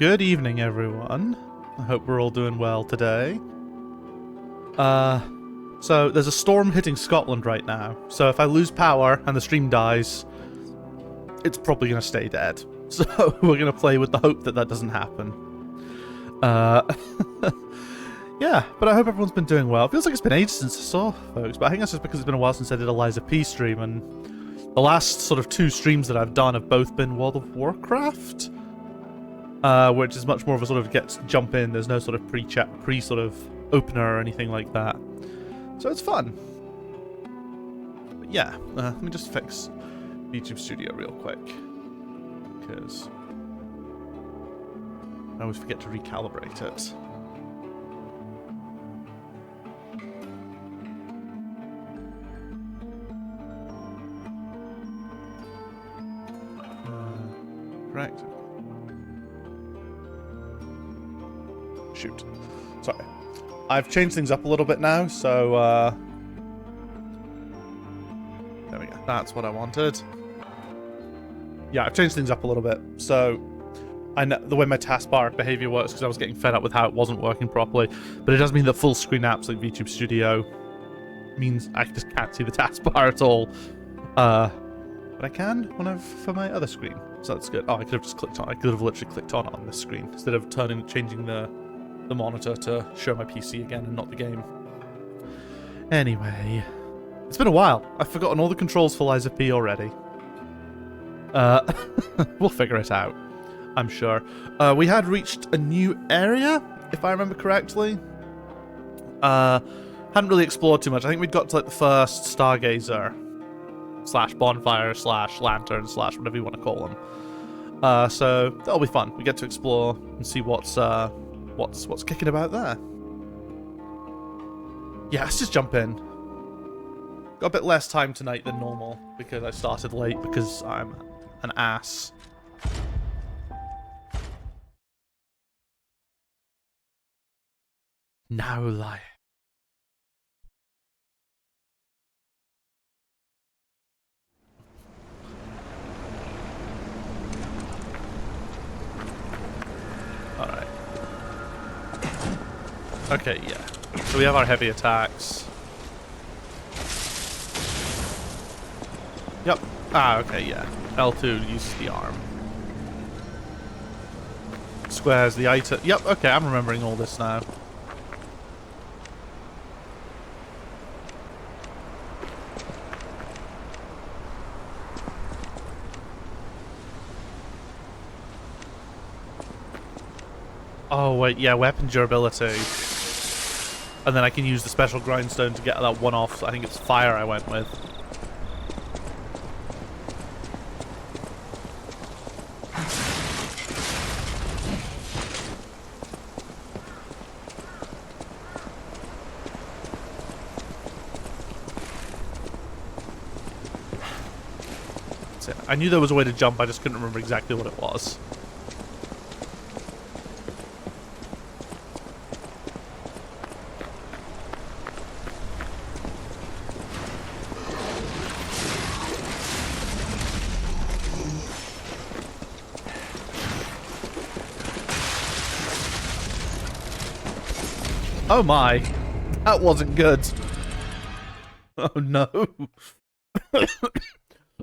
Good evening, everyone. I hope we're all doing well today. So there's a storm hitting Scotland right now, so if I lose power and the stream dies, it's probably going to stay dead. So we're going to play with the hope that that doesn't happen. Yeah, but I hope everyone's been doing well. It feels like it's been ages since I saw folks, but I think that's just because it's been a while since I did a Liza P stream, and the last sort of 2 streams that I've done have both been World of Warcraft, which is much more of a sort of jump in. There's no sort of pre-chat, sort of opener or anything like that. So it's fun. But yeah, let me just fix YouTube Studio real quick, because I always forget to recalibrate it. Correct. Shoot. Sorry. I've changed things up a little bit now, so, there we go. That's what I wanted. Yeah, I've changed things up a little bit, so I know the way my taskbar behavior works, because I was getting fed up with how it wasn't working properly, but it does mean that full screen apps like VTube Studio means I just can't see the taskbar at all. But I can when I've for my other screen, so that's good. Oh, I could have just clicked on. I could have literally clicked on this screen instead of changing the monitor to show my PC again and not the game. Anyway, it's been a while. I've forgotten all the controls for Liza P already. We'll figure it out, I'm sure. We had reached a new area, if I remember correctly. Hadn't really explored too much. I think we'd got to like the first Stargazer / bonfire / lantern / whatever you want to call them. So that'll be fun. We get to explore and see what's kicking about there. Yeah, let's just jump in. Got a bit less time tonight than normal because I started late because I'm an ass. Now lie. Alright. Okay, yeah. So we have our heavy attacks. Yep. Ah, okay, yeah. L2 uses the arm. Squares the item. Yep, okay, I'm remembering all this now. Oh, wait, yeah, weapon durability. And then I can use the special grindstone to get that one off. So I think it's fire I went with. That's it. I knew there was a way to jump, I just couldn't remember exactly what it was. Oh my, that wasn't good. Oh no.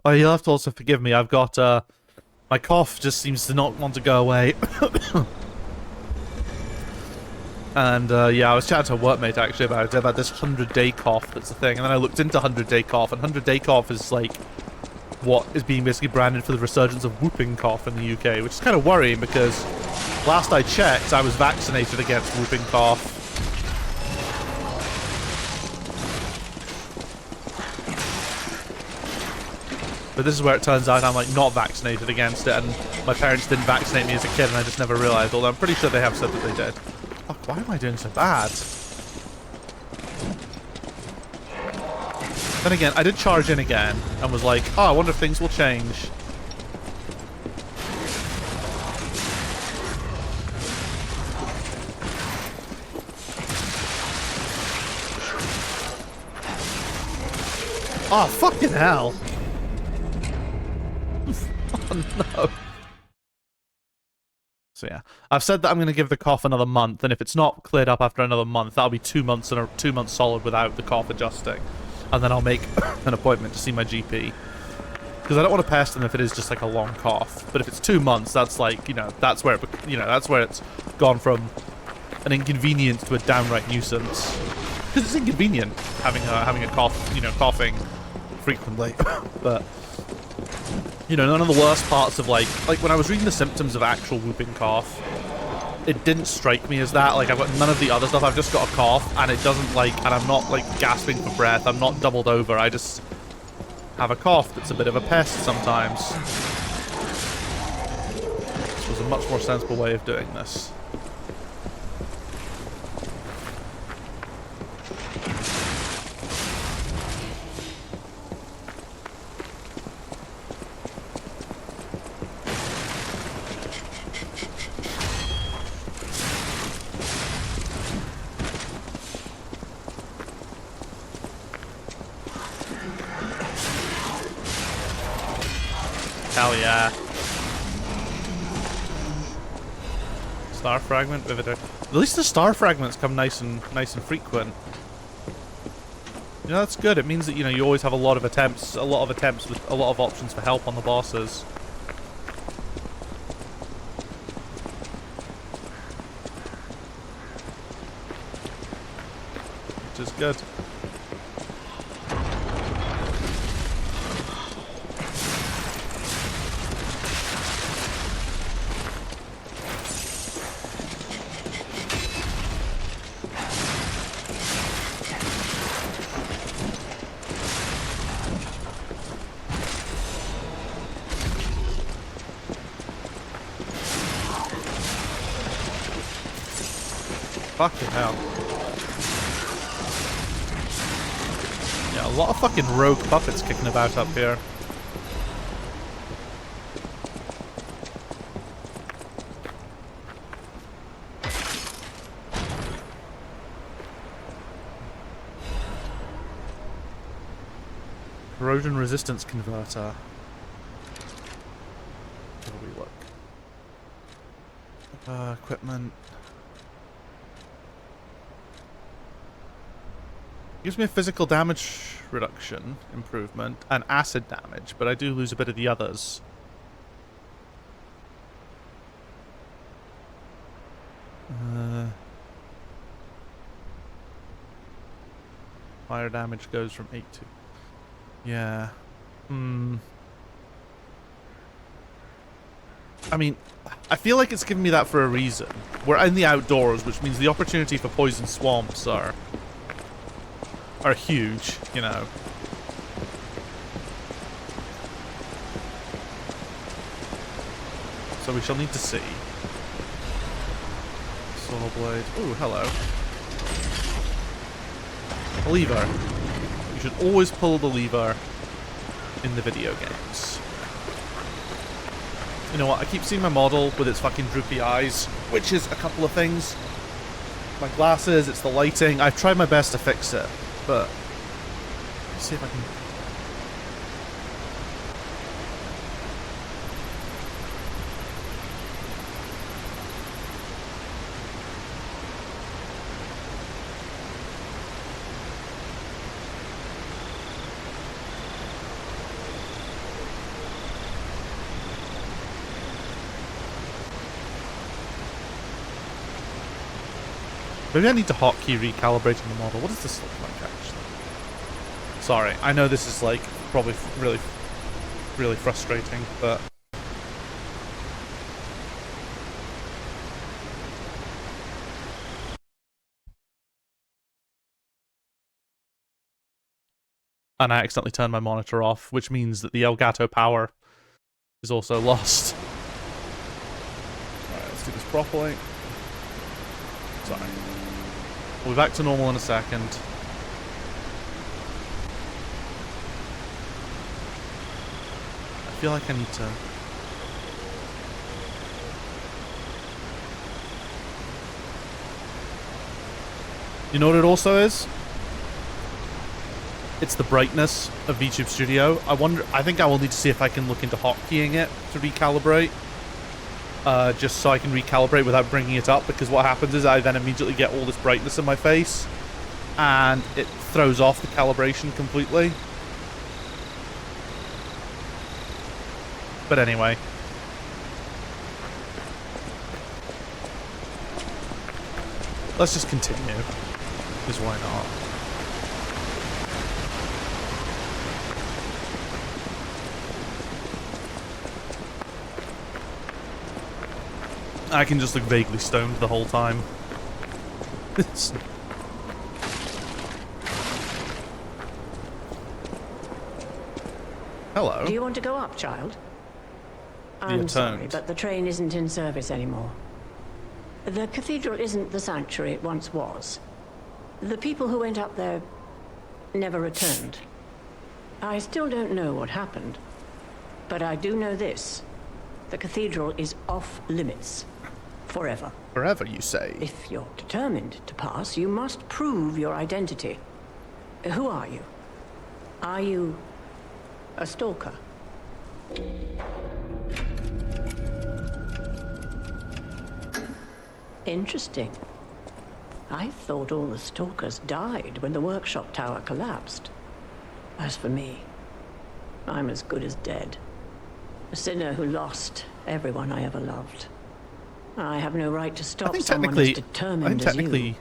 Oh, you'll have to also forgive me. I've got, my cough just seems to not want to go away. And, yeah, I was chatting to a workmate actually about this 100-day cough that's the thing. And then I looked into 100-day cough, and 100-day cough is like what is being basically branded for the resurgence of whooping cough in the UK, which is kind of worrying because last I checked, I was vaccinated against whooping cough. But this is where it turns out I'm like not vaccinated against it, and my parents didn't vaccinate me as a kid, and I just never realized, although I'm pretty sure they have said that they did. Fuck, why am I doing so bad? Then again, I did charge in again, and was like, oh, I wonder if things will change. Oh, fucking hell. Oh no. So yeah, I've said that I'm going to give the cough another month, and if it's not cleared up after another month, that'll be 2 months and 2 months solid without the cough adjusting, and then I'll make an appointment to see my GP. Because I don't want to pest them if it is just like a long cough, but if it's 2 months, that's like, you know, that's where it's gone from an inconvenience to a downright nuisance. Because it's inconvenient having a cough, you know, coughing frequently, but. You know, none of the worst parts of, like when I was reading the symptoms of actual whooping cough, it didn't strike me as that. Like, I've got none of the other stuff. I've just got a cough, and it doesn't, like, and I'm not, like, gasping for breath. I'm not doubled over. I just have a cough that's a bit of a pest sometimes. This was a much more sensible way of doing this. Hell yeah. Star fragment, vivid. At least the star fragments come nice and frequent. You know, that's good. It means that, you know, you always have a lot of attempts with a lot of options for help on the bosses. Which is good. Fucking hell. Yeah, a lot of fucking rogue puppets kicking about up here. Corrosion resistance converter. How do we look? Equipment. Gives me a physical damage reduction improvement and acid damage, but I do lose a bit of the others. Fire damage goes from 8 to... Yeah. I mean, I feel like it's giving me that for a reason. We're in the outdoors, which means the opportunity for poison swamps are huge, you know. So we shall need to see. Saw blade. Ooh, hello. A lever. You should always pull the lever in the video games. You know what? I keep seeing my model with its fucking droopy eyes, which is a couple of things. My glasses, it's the lighting. I've tried my best to fix it. But let's see if I can. Maybe I need to hotkey recalibrating the model. What does this look like, actually? Sorry, I know this is, like, probably really, really frustrating, but... And I accidentally turned my monitor off, which means that the Elgato power is also lost. Alright, let's do this properly. Sorry. We'll be back to normal in a second. I feel like I need to... You know what it also is? It's the brightness of VTube Studio. I think I will need to see if I can look into hotkeying it to recalibrate. just so I can recalibrate without bringing it up, because what happens is I then immediately get all this brightness in my face, and it throws off the calibration completely. But anyway. Let's just continue, because why not? I can just look vaguely stoned the whole time. Hello. Do you want to go up, child? I'm sorry, but the train isn't in service anymore. The cathedral isn't the sanctuary it once was. The people who went up there never returned. I still don't know what happened, but I do know this. The cathedral is off limits. Forever. Forever, you say? If you're determined to pass, you must prove your identity. Who are you? Are you a stalker? Interesting. I thought all the stalkers died when the workshop tower collapsed. As for me, I'm as good as dead. A sinner who lost everyone I ever loved. I have no right to stop someone as determined as you.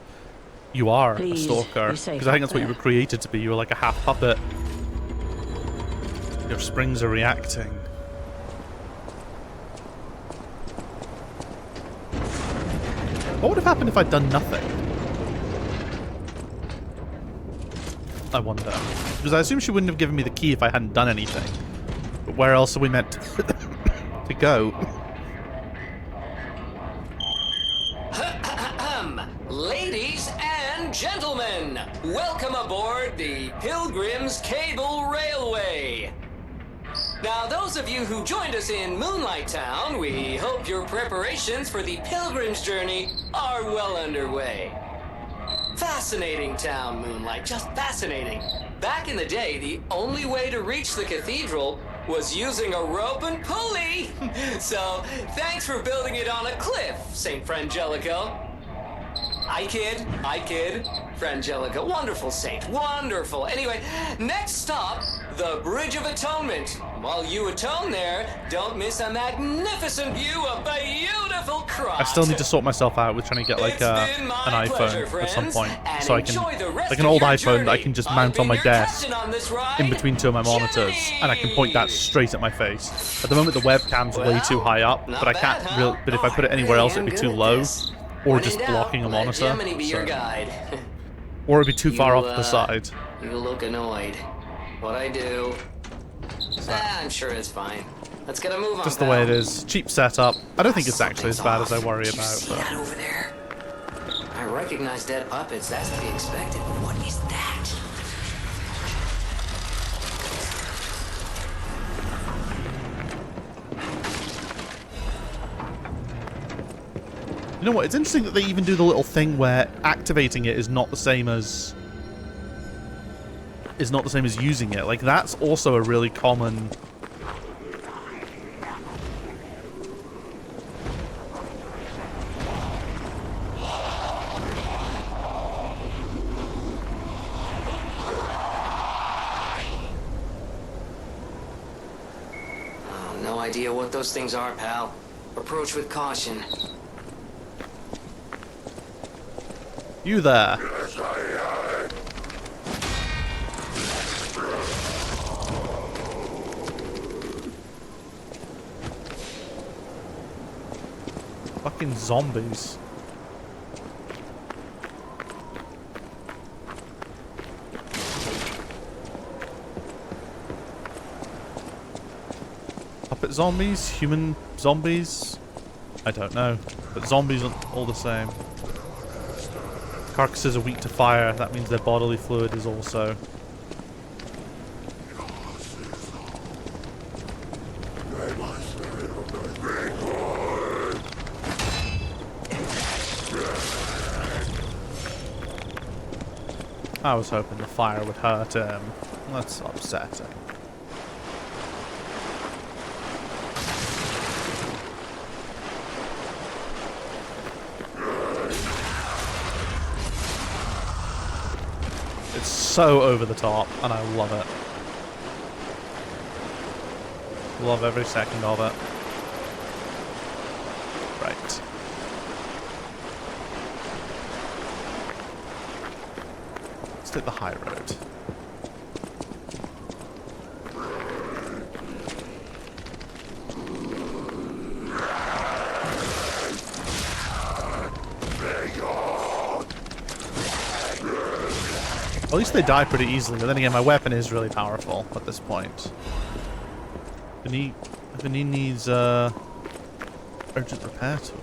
You are a stalker, because I think that's what you were created to be. You were like a half puppet. Your springs are reacting. What would have happened if I'd done nothing? I wonder. Because I assume she wouldn't have given me the key if I hadn't done anything. But where else are we meant to go? Ladies and gentlemen, welcome aboard the Pilgrim's Cable Railway. Now, those of you who joined us in Moonlight Town, we hope your preparations for the pilgrim's journey are well underway. Fascinating town, Moonlight, just fascinating. Back in the day, the only way to reach the cathedral was using a rope and pulley. So, thanks for building it on a cliff, St. Frangelico. I kid. Frangelico, wonderful saint, wonderful. Anyway, next stop, the Bridge of Atonement. While you atone there, don't miss a magnificent view of beautiful cross. I still need to sort myself out with trying to get like an iPhone at some point, so I can, like an old iPhone that I can just mount on my desk in between two of my monitors, and I can point that straight at my face. At the moment, the webcam's way too high up, but I can't really. But if I put it anywhere else, it'd be too low. Or just blocking a monitor, so. Or it'd be too far off to the side. You look annoyed. What I do? I'm sure it's fine. Let's get a move on. Just the way it is. Cheap setup. I don't think it's actually as bad as I worry about. See that over there? I recognize dead puppets. That's to be expected. What is that? You know what? It's interesting that they even do the little thing where activating it is not the same as using it. Like, that's also a really common. Oh, no idea what those things are, pal. Approach with caution. You there. Fucking zombies. Puppet zombies? Human zombies? I don't know. But zombies are all the same. Carcasses are weak to fire. That means their bodily fluid is also. I was hoping the fire would hurt him. That's upsetting. so over the top, and I love it. Love every second of it. Right. Let's take the high road. At least they die pretty easily, but then again, my weapon is really powerful at this point. If he needs urgent repair tool.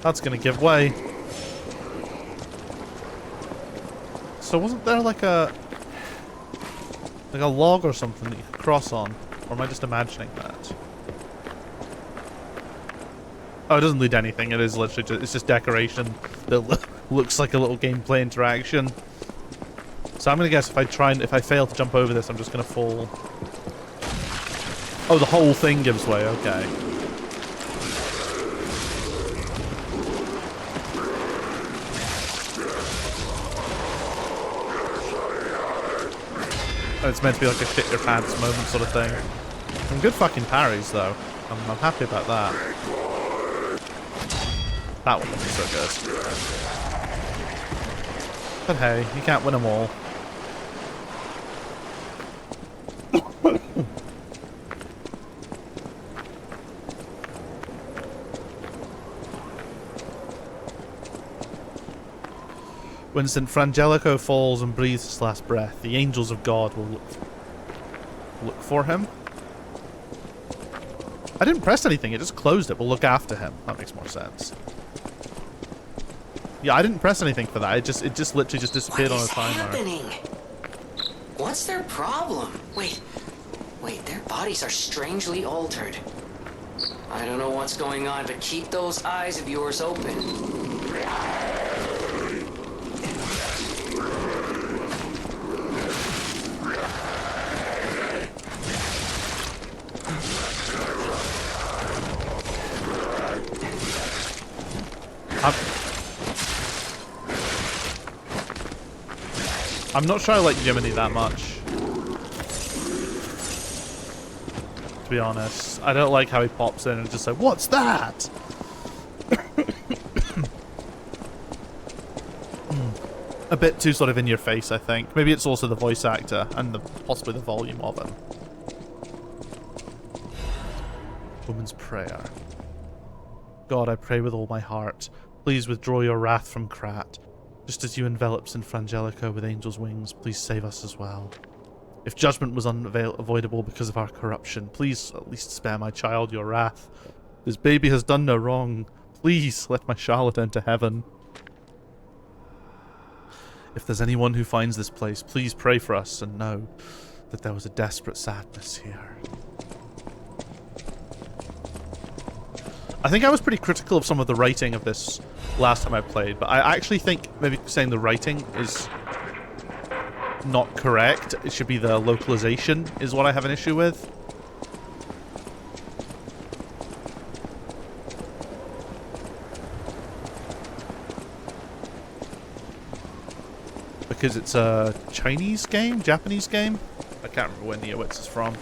That's gonna give way. So wasn't there like a log or something that you could cross on? Or am I just imagining that? Oh, it doesn't lead to anything. It is literally just, it's just decoration that looks like a little gameplay interaction. So I'm gonna guess if I fail to jump over this, I'm just gonna fall. Oh, the whole thing gives way. Okay. It's meant to be like a shit your pants moment sort of thing. Some good fucking parries though. I'm happy about that. That one looks so good. But hey, you can't win them all. When St. Frangelico falls and breathes his last breath, the angels of God will look for him. I didn't press anything, it just closed it. We'll look after him. That makes more sense. Yeah, I didn't press anything for that. It just literally just disappeared on a timer. What is happening? What's their problem? Wait, their bodies are strangely altered. I don't know what's going on, but keep those eyes of yours open. I'm not sure I like Jiminy that much. To be honest. I don't like how he pops in and just like, what's that? A bit too sort of in your face, I think. Maybe it's also the voice actor and possibly the volume of him. Woman's prayer. God, I pray with all my heart. Please withdraw your wrath from Krat. Just as you envelop St. Frangelico with angel's wings, please save us as well. If judgment was unavoidable because of our corruption, please at least spare my child your wrath. This baby has done no wrong. Please let my Charlotte enter heaven. If there's anyone who finds this place, please pray for us and know that there was a desperate sadness here. I think I was pretty critical of some of the writing of this last time I played, but I actually think maybe saying the writing is not correct. It should be the localization is what I have an issue with. Because it's a Chinese game? Japanese game? I can't remember where Neowitz is from.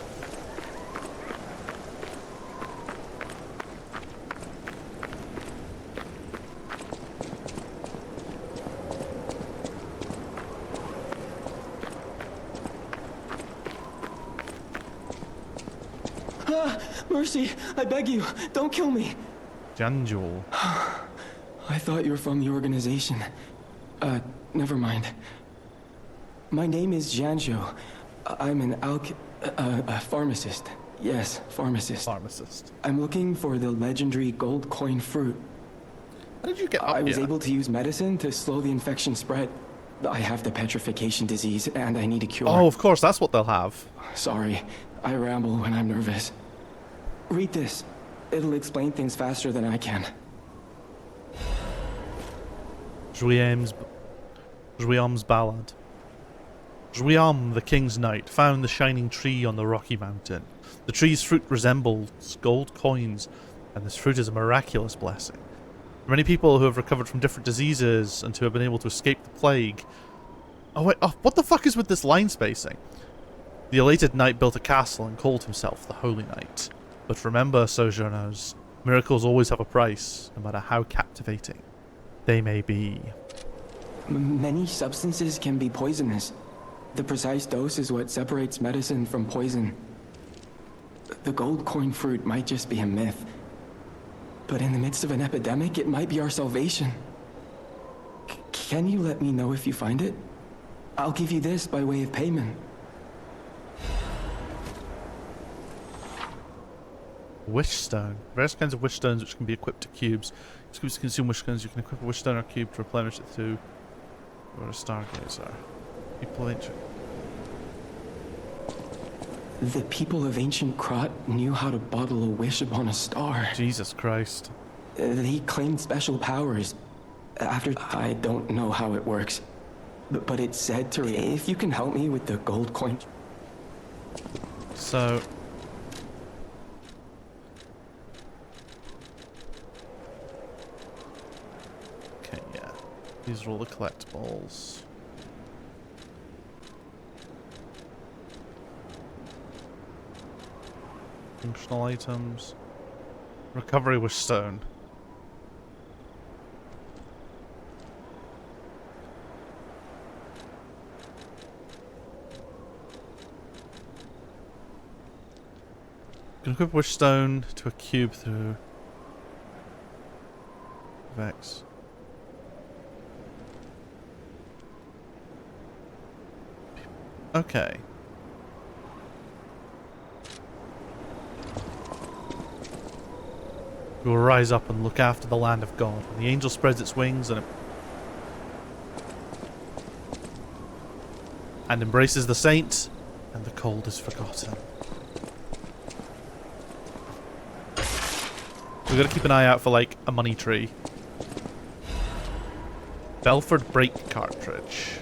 Mercy, I beg you, don't kill me. Janjul. I thought you were from the organization. Never mind. My name is Janjo. I'm an pharmacist. Yes, pharmacist. Pharmacist. I'm looking for the legendary gold coin fruit. How did you get up I was here? able to use medicine to slow the infection spread. I have the petrification disease, and I need a cure. Oh, of course, that's what they'll have. Sorry, I ramble when I'm nervous. Read this. It'll explain things faster than I can. Juiam's Ballad. Juiam, the king's knight, found the shining tree on the rocky mountain. The tree's fruit resembles gold coins, and this fruit is a miraculous blessing. For many people who have recovered from different diseases and who have been able to escape the plague... Oh wait, oh, what the fuck is with this line spacing? The elated knight built a castle and called himself the Holy Knight. But remember, sojourners, miracles always have a price, no matter how captivating they may be. Many substances can be poisonous. The precise dose is what separates medicine from poison. The gold coin fruit might just be a myth. But in the midst of an epidemic, it might be our salvation. Can you let me know if you find it? I'll give you this by way of payment. Wish stone. Various kinds of wish stones which can be equipped to cubes. Cubes consume wish stones. You can equip a wish stone or cube to replenish it through or a stargazer. People ancient. The people of ancient Krot knew how to bottle a wish upon a star. Jesus Christ. They claimed special powers. After I don't know how it works. But it said to if you can help me with the gold coin. So okay, yeah. These are all the collectibles. Functional items. Recovery wish stone. You can equip wish stone to a cube through Vex. Okay. We will rise up and look after the land of God. When the angel spreads its wings and embraces the saint, and the cold is forgotten. We've got to keep an eye out for, like, a money tree. Belford brake cartridge.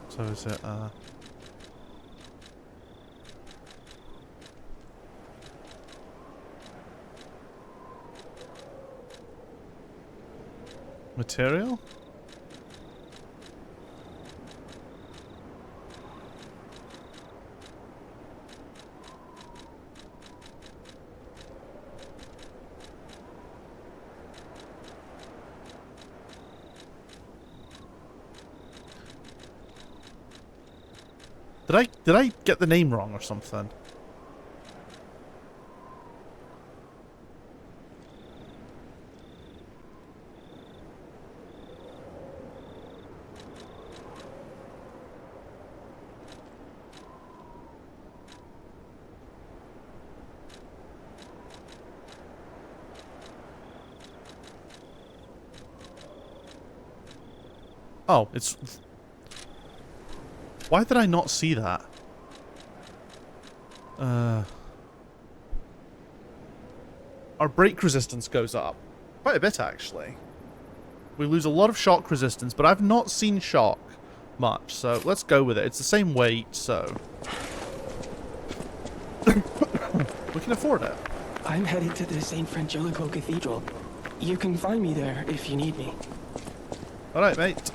So is it, material? Did I get the name wrong or something? Oh, it's... Why did I not see that? Our brake resistance goes up. Quite a bit, actually. We lose a lot of shock resistance, but I've not seen shock much, so let's go with it. It's the same weight, so... we can afford it. I'm headed to the St. Frangelico Cathedral. You can find me there if you need me. Alright, mate.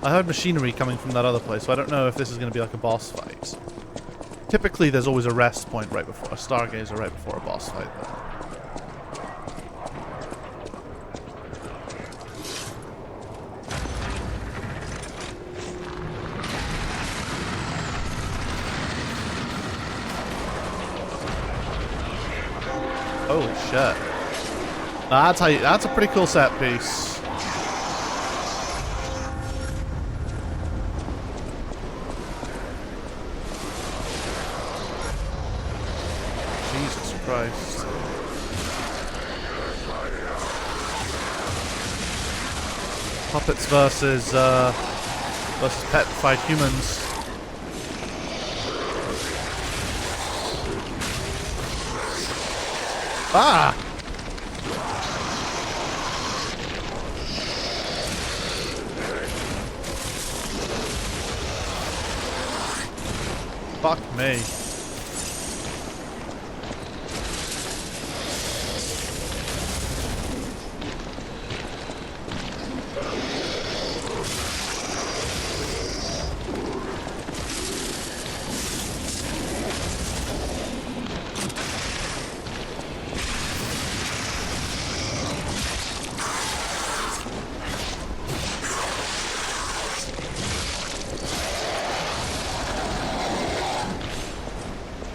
I heard machinery coming from that other place, so I don't know if this is going to be like a boss fight. Typically, there's always a rest point right before a stargazer, right before a boss fight, though. Holy shit! That's a pretty cool set piece. Christ. Puppets versus petrified humans. Ah! Fuck me.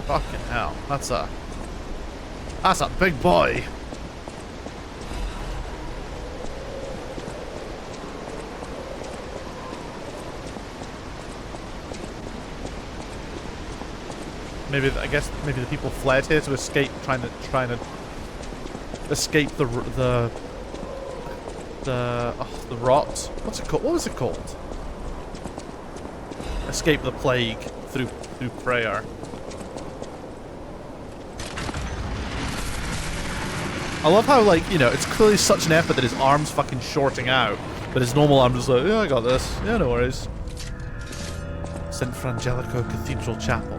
Fucking hell. That's a big boy. I guess maybe the people fled here to escape, trying to escape the rot. What's it called? What was it called? Escape the plague through prayer. I love how, like, you know, it's clearly such an effort that his arm's fucking shorting out, but his normal arm just like, yeah, I got this. Yeah, no worries. St. Frangelico Cathedral Chapel.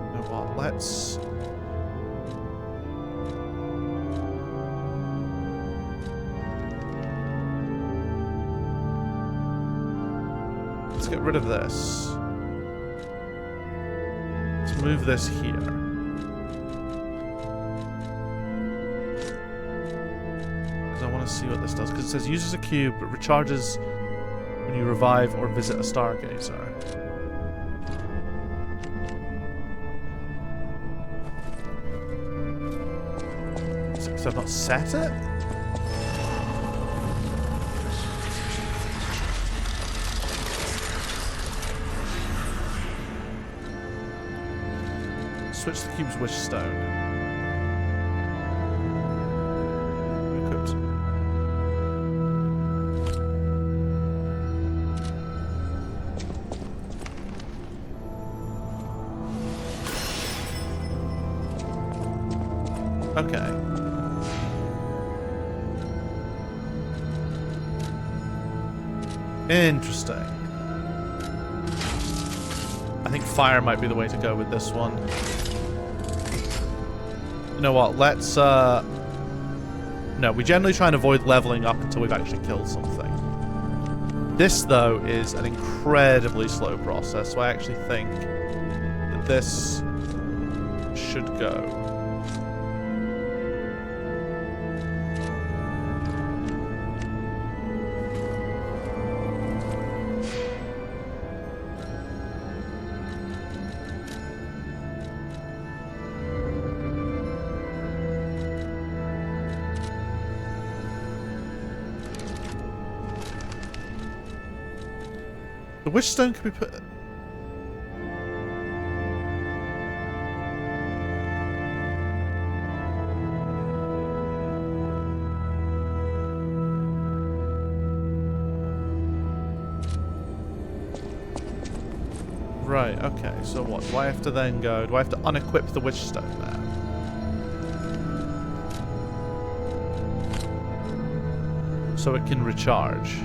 You know what? Let's get rid of this. Let's move this here. Because I want to see what this does. Because it says uses a cube, but recharges when you revive or visit a stargazer. Because I've not set it? Switch the cube's wish stone. Equipped. Okay. Interesting. I think fire might be the way to go with this one. You know what, let's, no, we generally try and avoid leveling up until we've actually killed something. This, though, is an incredibly slow process, so I actually think that this should go. The wish stone can be put... Right, okay, so what? Do I have to then go... Do I have to unequip the wish stone now? So it can recharge.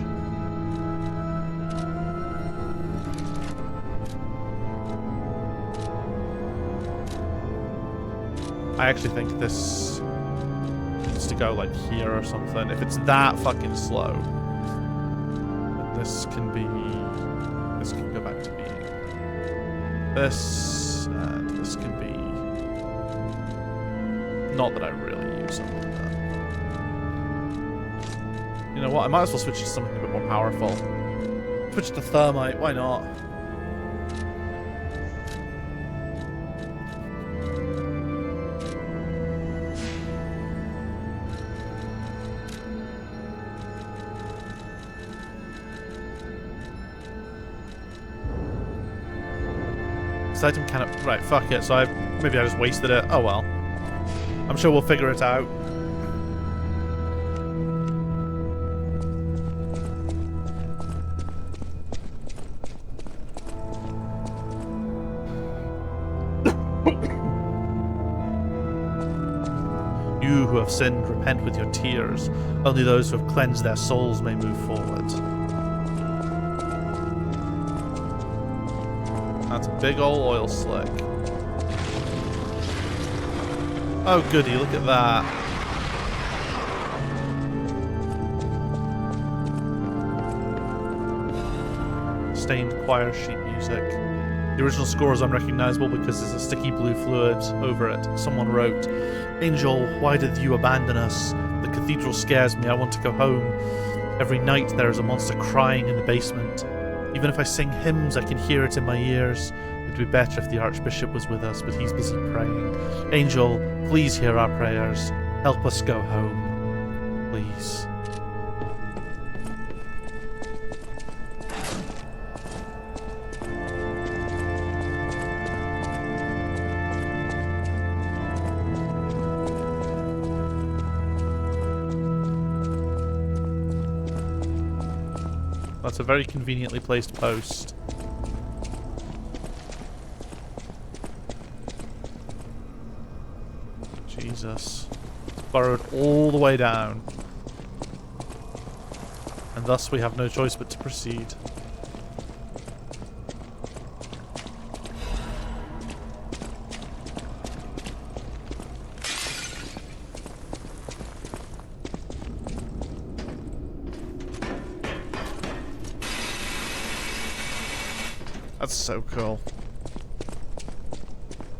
I actually think this needs to go like here or something. If it's that fucking slow, this can go back to being this, and this can be, not that I really use something like that. You know what, I might as well switch to something a bit more powerful. Switch to thermite, why not? This item cannot... Right, fuck it. So maybe I just wasted it. Oh well. I'm sure we'll figure it out. You who have sinned, repent with your tears. Only those who have cleansed their souls may move forward. That's a big old oil slick. Oh goody, look at that. Stained choir sheet music. The original score is unrecognizable because there's a sticky blue fluid over it. Someone wrote, "Angel, why did you abandon us? The cathedral scares me. I want to go home. Every night there is a monster crying in the basement. Even if I sing hymns, I can hear it in my ears. It'd be better if the Archbishop was with us, but he's busy praying. Angel, please hear our prayers. Help us go home. Please." That's a very conveniently placed post. Jesus. It's burrowed all the way down. And thus we have no choice but to proceed. That's so cool.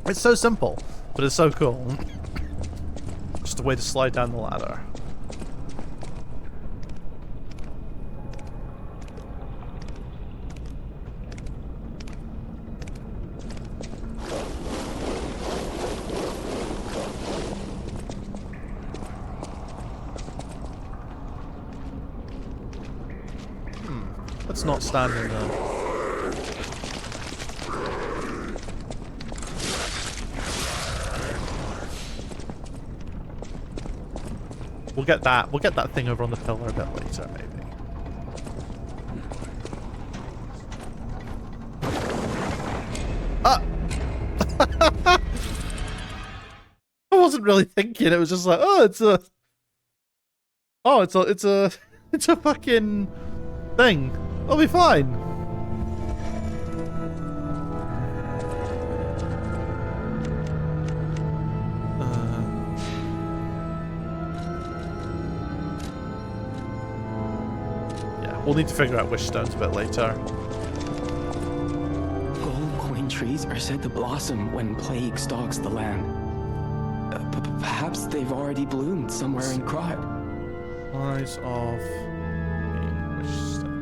It's so simple, but it's so cool. Just a way to slide down the ladder. Let's not stand in there. We'll get that thing over on the pillar a bit later, maybe. Ah! I wasn't really thinking. It was just like, oh, it's a fucking thing. I'll be fine. We'll need to figure out wish stones a bit later. Gold coin trees are said to blossom when plague stalks the land. Perhaps they've already bloomed somewhere in Krot. Eyes of a wish stone.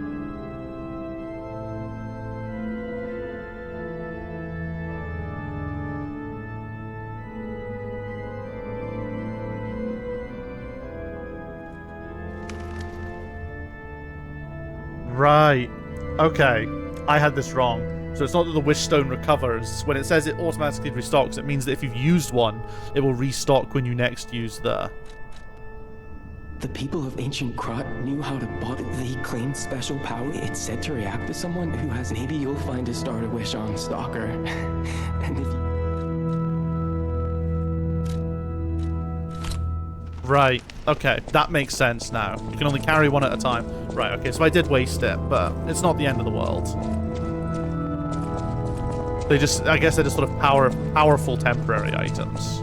Right. Okay. I had this wrong. So it's not that the wish stone recovers. When it says it automatically restocks, it means that if you've used one, it will restock when you next use the... The people of ancient Krot knew how to bottle the claimed special power. It's said to react to someone who has... Maybe you'll find a starter wish on Stalker. And if you... Right. Okay. That makes sense now. You can only carry one at a time. Right. Okay. So I did waste it, but it's not the end of the world. They just... I guess they're just sort of powerful temporary items.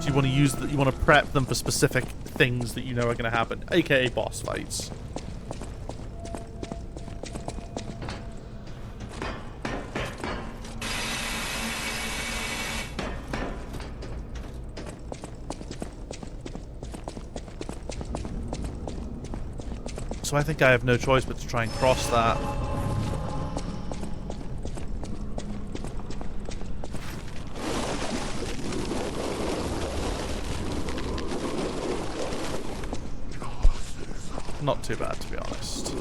So you want to use... You want to prep them for specific things that you know are going to happen. AKA boss fights. So I think I have no choice but to try and cross that. Not too bad, to be honest.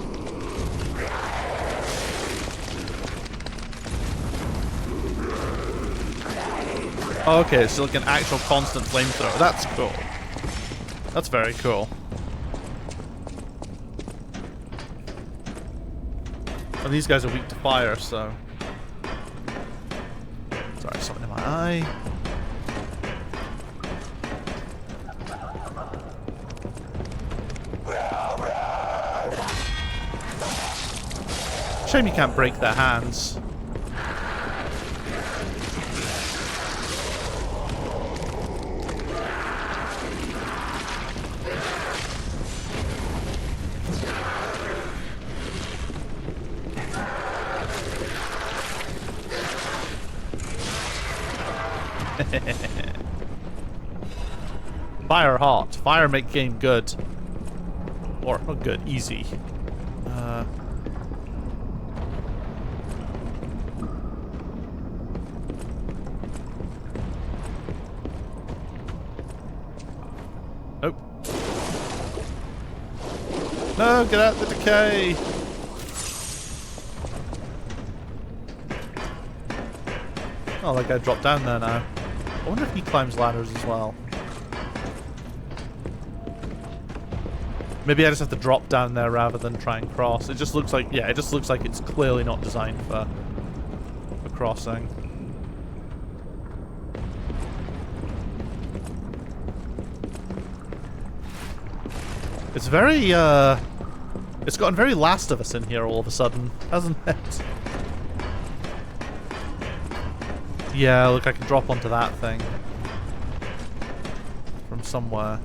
Oh, okay, it's like an actual constant flamethrower. That's cool. That's very cool. And these guys are weak to fire, so... Sorry, something in my eye. Shame you can't break their hands. Fire hot. Fire make game good. Or, not good, easy. Nope. No, get out the decay! Oh, that guy dropped down there now. I wonder if he climbs ladders as well. Maybe I just have to drop down there rather than try and cross. It just looks like, yeah, it just looks like it's clearly not designed for crossing. It's very, it's gotten very Last of Us in here all of a sudden, hasn't it? Yeah, look, I can drop onto that thing. From somewhere.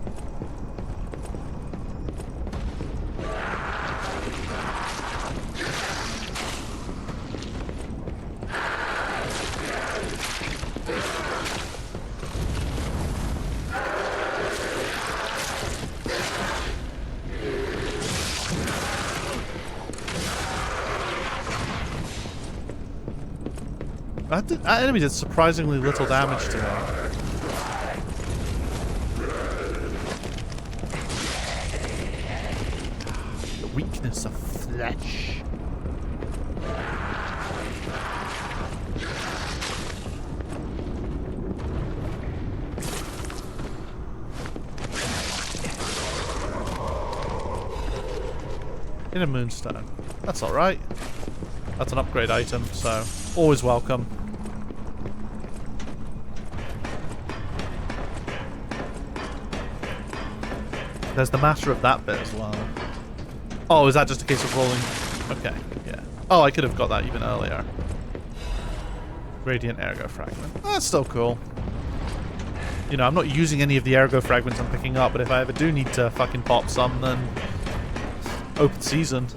That enemy did surprisingly little damage to me. The weakness of flesh. In a moonstone. That's alright. That's an upgrade item, so always welcome. There's the matter of that bit as well. Oh, is that just a case of rolling? Okay, yeah. Oh, I could have got that even earlier. Radiant ergo fragment. That's still cool. You know, I'm not using any of the ergo fragments I'm picking up, but if I ever do need to fucking pop some, then open season.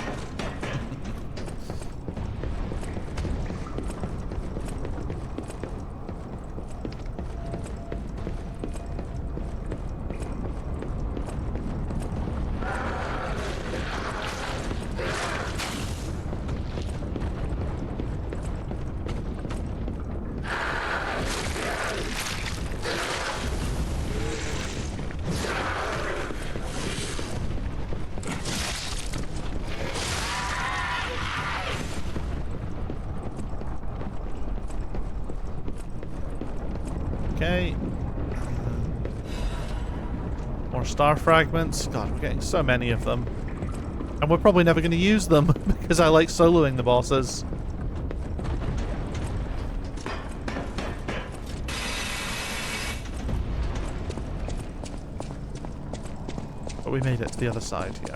Okay. More star fragments. God, we're getting so many of them. And we're probably never going to use them because I like soloing the bosses. But we made it to the other side here.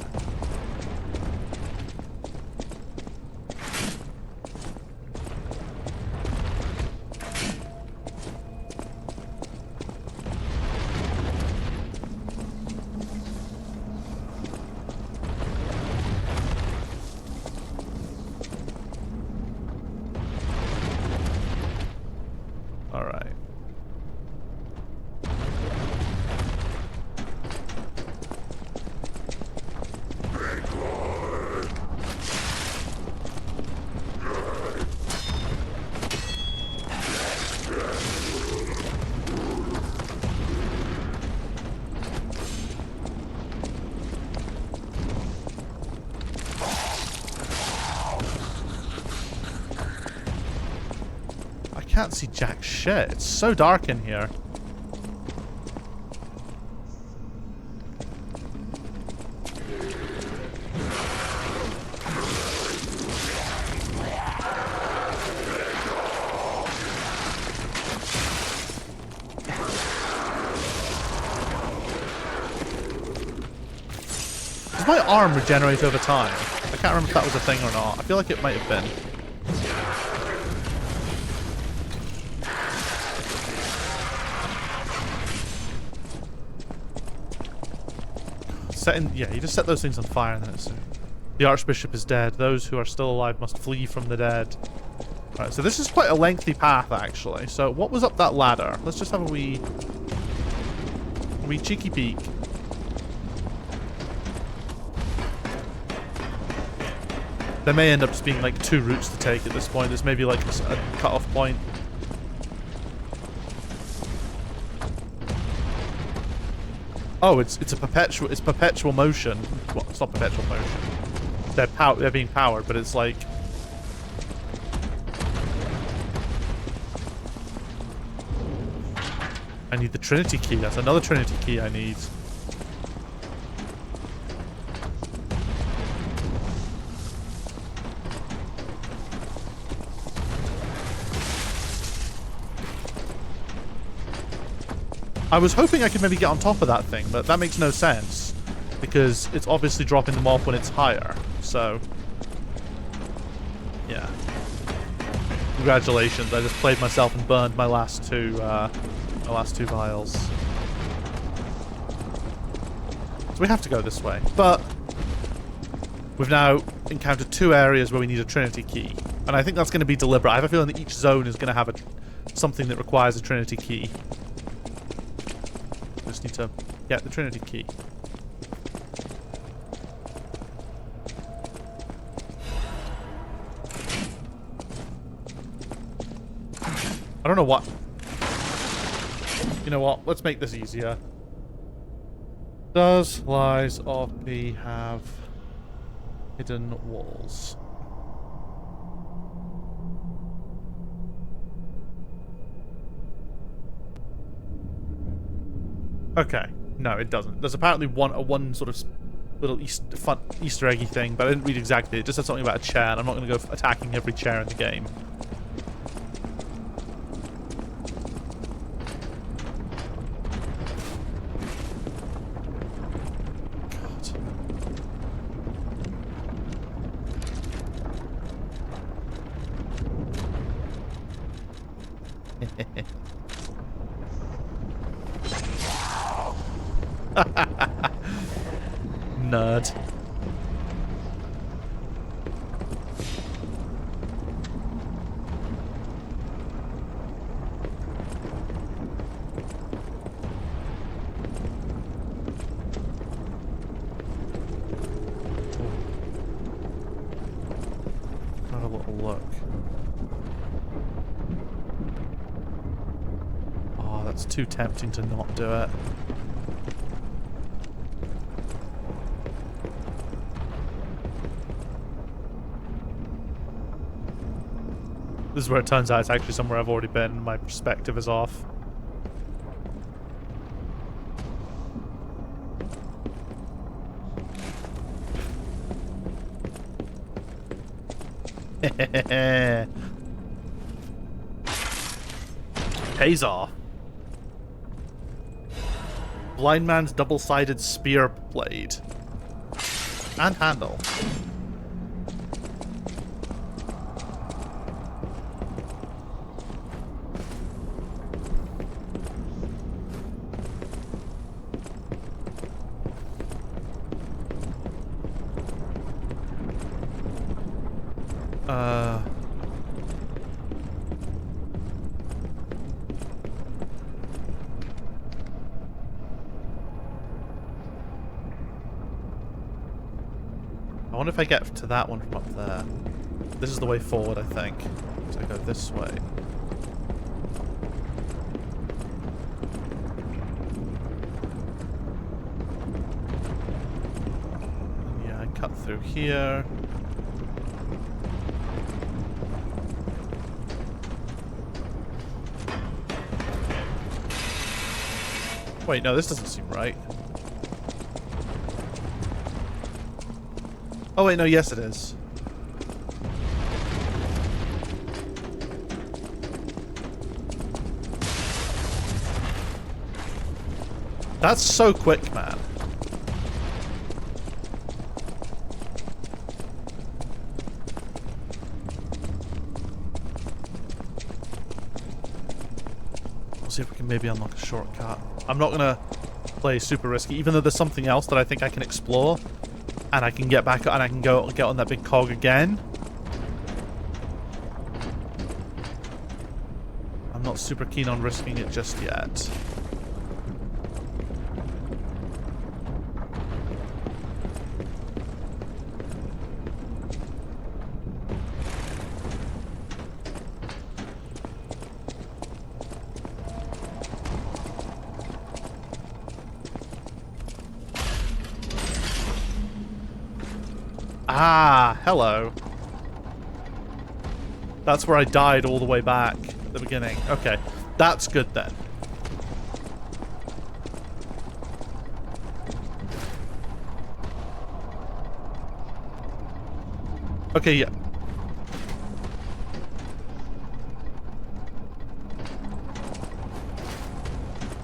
can't see jack shit. It's so dark in here. Does my arm regenerate over time? I can't remember if that was a thing or not. I feel like it might have been. Yeah, you just set those things on fire and then it's... The Archbishop is dead. Those who are still alive must flee from the dead. Alright, so this is quite a lengthy path, actually. So, what was up that ladder? Let's just have a wee cheeky peek. There may end up just being, like, 2 routes to take at this point. There's maybe, like, a cut-off point. Oh, it's perpetual motion. Well, it's not perpetual motion. They're being powered, but it's like... I need the Trinity key. That's another Trinity key I need. I was hoping I could maybe get on top of that thing, but that makes no sense. Because it's obviously dropping them off when it's higher. So, yeah. Congratulations, I just played myself and burned my last two vials. So we have to go this way. But we've now encountered 2 areas where we need a Trinity key. And I think that's going to be deliberate. I have a feeling that each zone is going to have something that requires a Trinity key. Just need to get the Trinity key. I don't know what... You know what? Let's make this easier. Does Lies of P have hidden walls? Okay. No, it doesn't. There's apparently one sort of little Easter eggy thing, but I didn't read exactly. It just said something about a chair, and I'm not going to go attacking every chair in the game. Nerd. Have a little look. Oh, that's too tempting to not do it. This is where it turns out it's actually somewhere I've already been. My perspective is off. Pays off. Blind man's double-sided spear blade. And handle. I wonder if I get to that one from up there. This is the way forward, I think. So I go this way. And yeah, I cut through here. Wait, no, this doesn't seem right. Oh wait, no, yes it is. That's so quick, man. We'll see if we can maybe unlock a shortcut. I'm not gonna play super risky, even though there's something else that I think I can explore. And I can get back and I can go get on that big cog again. I'm not super keen on risking it just yet. Ah, hello. That's where I died all the way back at the beginning. Okay, that's good then. Okay, yeah.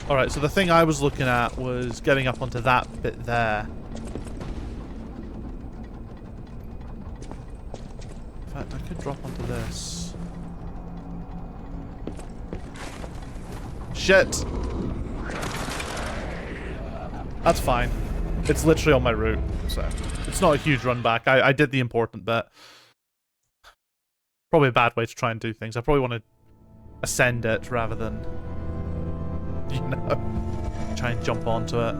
Alright, so the thing I was looking at was getting up onto that bit there. In fact, I could drop onto this. Shit! That's fine. It's literally on my route, so it's not a huge run back. I did the important bit. Probably a bad way to try and do things. I probably want to ascend it rather than, you know, try and jump onto it.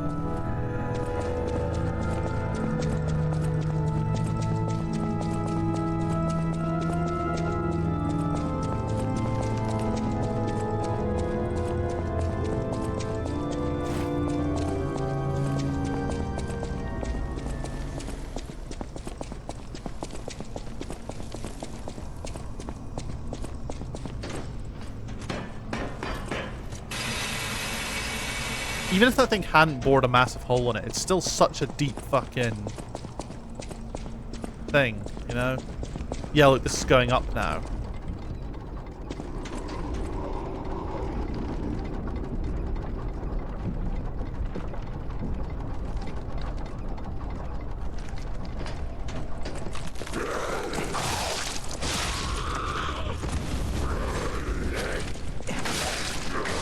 Even if that thing hadn't bored a massive hole in it, it's still such a deep fucking thing, you know? Yeah, look, this is going up now.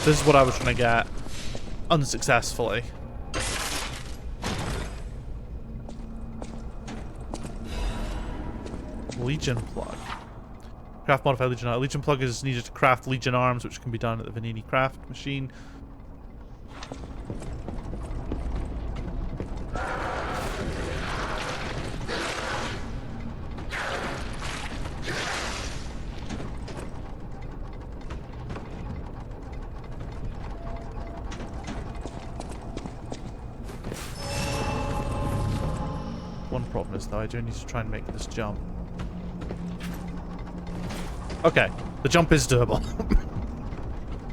This is what I was trying to get. Unsuccessfully. Legion plug. Craft modified Legion arm. Legion plug is needed to craft Legion arms, which can be done at the Vanini craft machine. One problem is, though, I do need to try and make this jump. Okay, the jump is doable.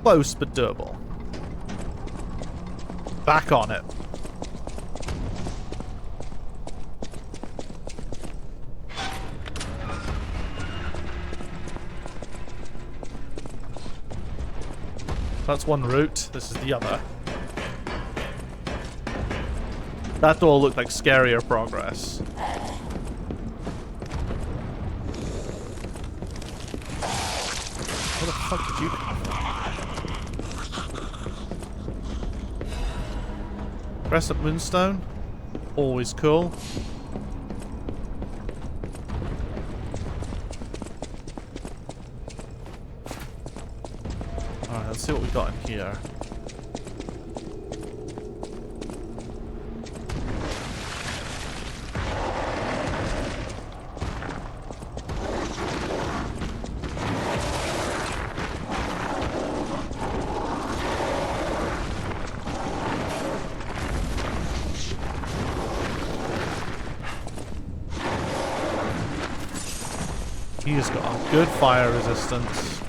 Close, but doable. Back on it. That's one route. This is the other. That door looked like scarier progress. Where the fuck did you come from? Crescent Moonstone. Always cool. Alright, let's see what we got in here. He's got a good fire resistance.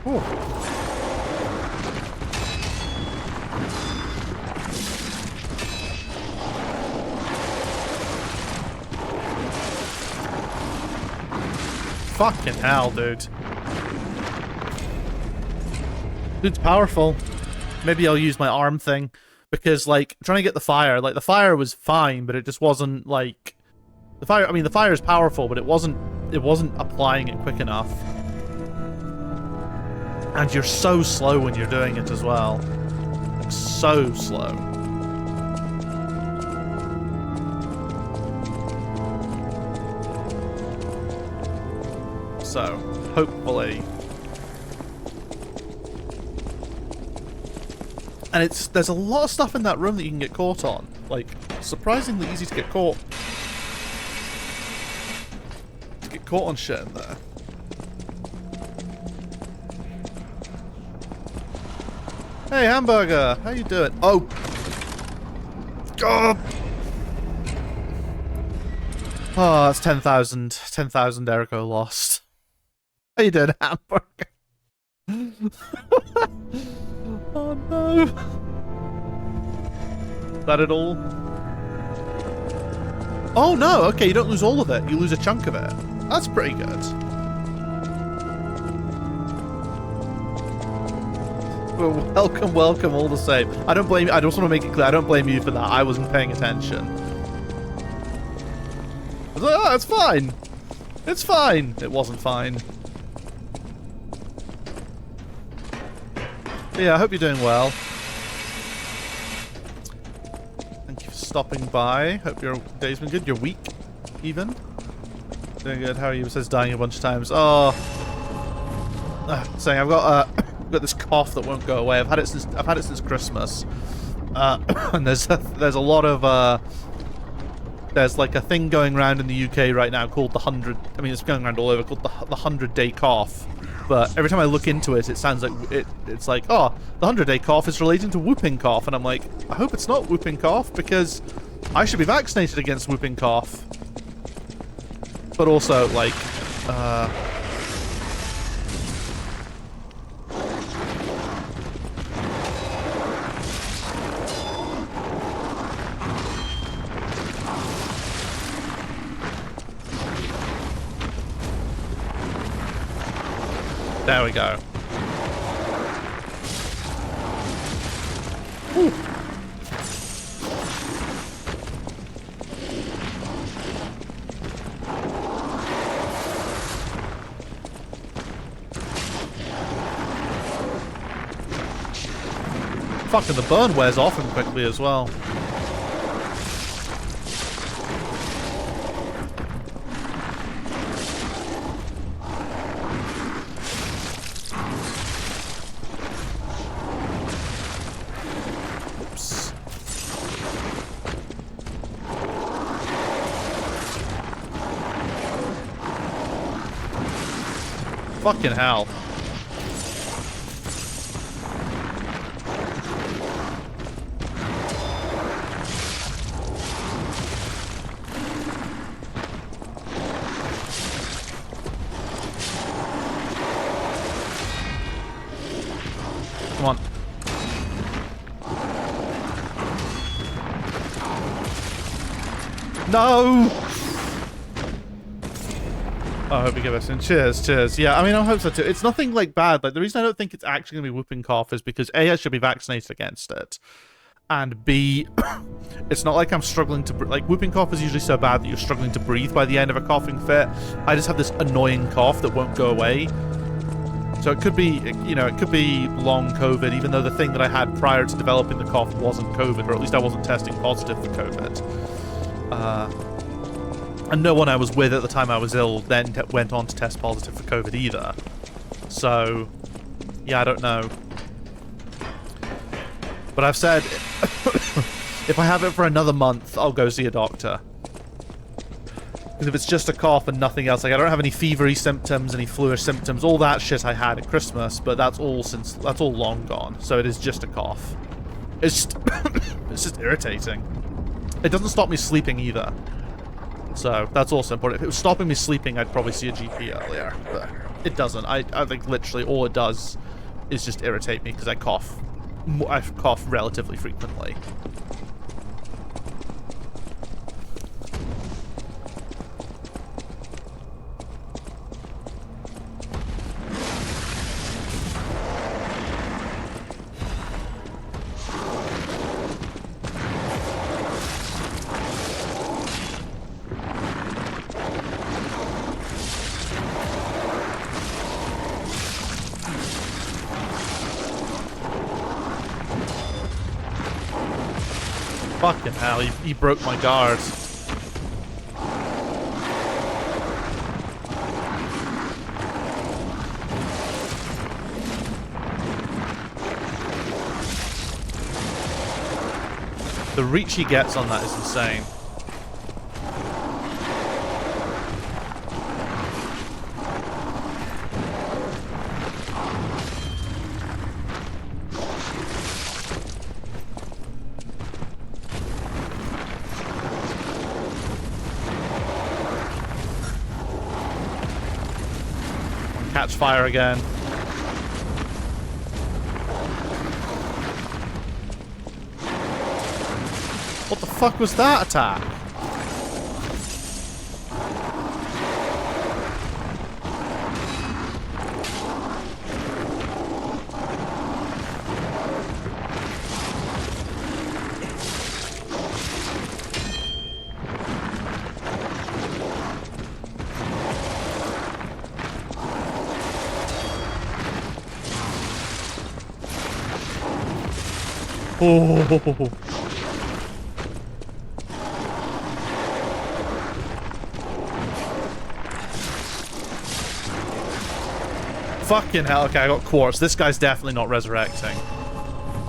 Ooh. Fucking hell, dude. Dude's powerful. Maybe I'll use my arm thing. Because, like, trying to get the fire, like, the fire was fine, but it just wasn't, like... The fire, I mean, the fire is powerful, but it wasn't applying it quick enough. And you're so slow when you're doing it as well. Like, so slow. So, hopefully... And there's a lot of stuff in that room that you can get caught on. Like, surprisingly easy to get caught. To get caught on shit in there. Hey, hamburger! How you doing? Oh! God! Oh, that's 10,000. 10,000 Erico lost. How you doing, hamburger? Oh no! Is that it all? Oh no! Okay, you don't lose all of it. You lose a chunk of it. That's pretty good. Well, welcome, welcome, all the same. I don't blame you. I just want to make it clear. I don't blame you for that. I wasn't paying attention. I was like, oh, it's fine. It's fine. It wasn't fine. Yeah, I hope you're doing well. Thank you for stopping by. Hope your day's been good. Your week, even. Doing good. How are you? It says dying a bunch of times. Oh, saying I've got this cough that won't go away. I've had it since Christmas. And there's a lot of there's like a thing going around in the UK right now called the 100. I mean, it's going around all over, called the 100-day cough. But every time I look into it, it sounds like it's like, oh, the 100-day cough is related to whooping cough, and I'm like, I hope it's not whooping cough because I should be vaccinated against whooping cough. But also, like, there we go. Ooh. Fucking the burn wears off him quickly as well. Fucking hell. Come on. No! I hope you give us in. Cheers, cheers. Yeah, I mean, I hope so too. It's nothing like bad. Like, the reason I don't think it's actually going to be whooping cough is because A, I should be vaccinated against it. And B, it's not like I'm struggling to... Like, whooping cough is usually so bad that you're struggling to breathe by the end of a coughing fit. I just have this annoying cough that won't go away. So it could be, you know, it could be long COVID, even though the thing that I had prior to developing the cough wasn't COVID, or at least I wasn't testing positive for COVID. And no one I was with at the time I was ill then went on to test positive for COVID either. So, yeah, I don't know. But I've said, if I have it for another month, I'll go see a doctor. Because if it's just a cough and nothing else, like I don't have any fevery symptoms, any fluish symptoms, all that shit I had at Christmas, but that's all long gone. So it is just a cough. It's just, it's just irritating. It doesn't stop me sleeping either. So that's also important. If it was stopping me sleeping, I'd probably see a GP earlier. But It doesn't. I think literally all it does is just irritate me because I cough. I cough relatively frequently. Fucking hell, he broke my guard. The reach he gets on that is insane. Catch fire again. What the fuck was that attack? Oh. Fucking hell. Okay, I got quartz. This guy's definitely not resurrecting.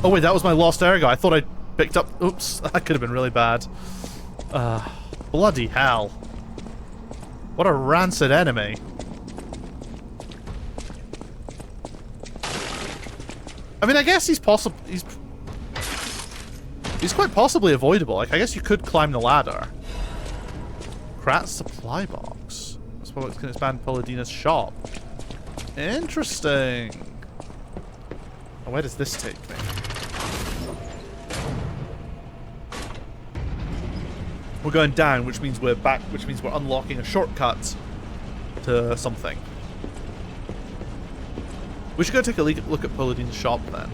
Oh, wait, that was my lost ergo. I thought I picked up... Oops, that could have been really bad. Bloody hell. What a rancid enemy. I mean, I guess he's possible... He's quite possibly avoidable. Like, I guess you could climb the ladder. Krat's supply box. That's what can expand Polydina's shop. Interesting. Oh, where does this take me? We're going down, which means we're back, which means we're unlocking a shortcut to something. We should go take a look at Polydina's shop then.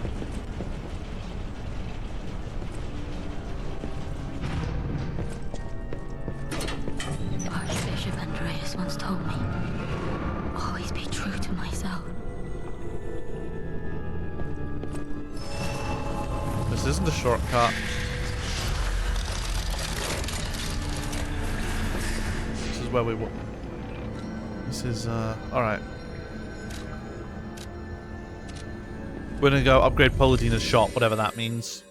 This isn't a shortcut. This is where we were. This is, alright. We're gonna go upgrade Polydina's shop, whatever that means.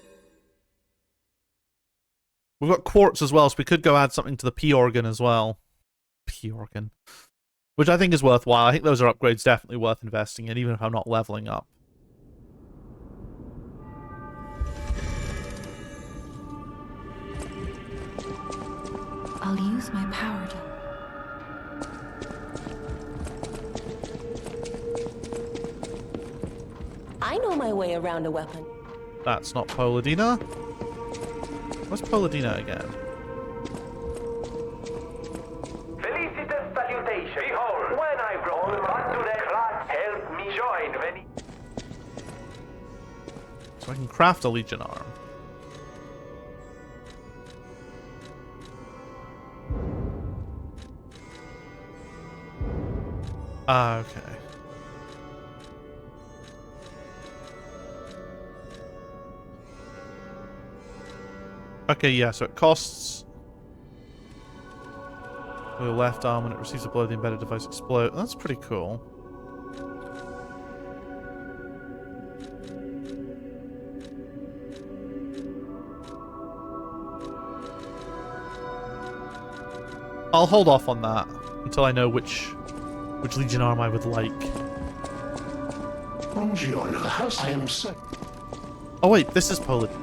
We've got quartz as well, so we could go add something to the P organ as well. P organ. Which I think is worthwhile. I think those are upgrades definitely worth investing in, even if I'm not leveling up. I'll use my power to... I know my way around a weapon. That's not Polydina. Where's Polydina again? Felicitous salutation. Behold, when I roll unto the class, help me join when... So I can craft a Legion arm. Ah, okay. Okay, yeah, so it costs... With the left arm, when it receives a blow, the embedded device explodes. That's pretty cool. I'll hold off on that until I know which Legion arm I would like. Buongiorno, the house I am so... Oh wait, this is Poland.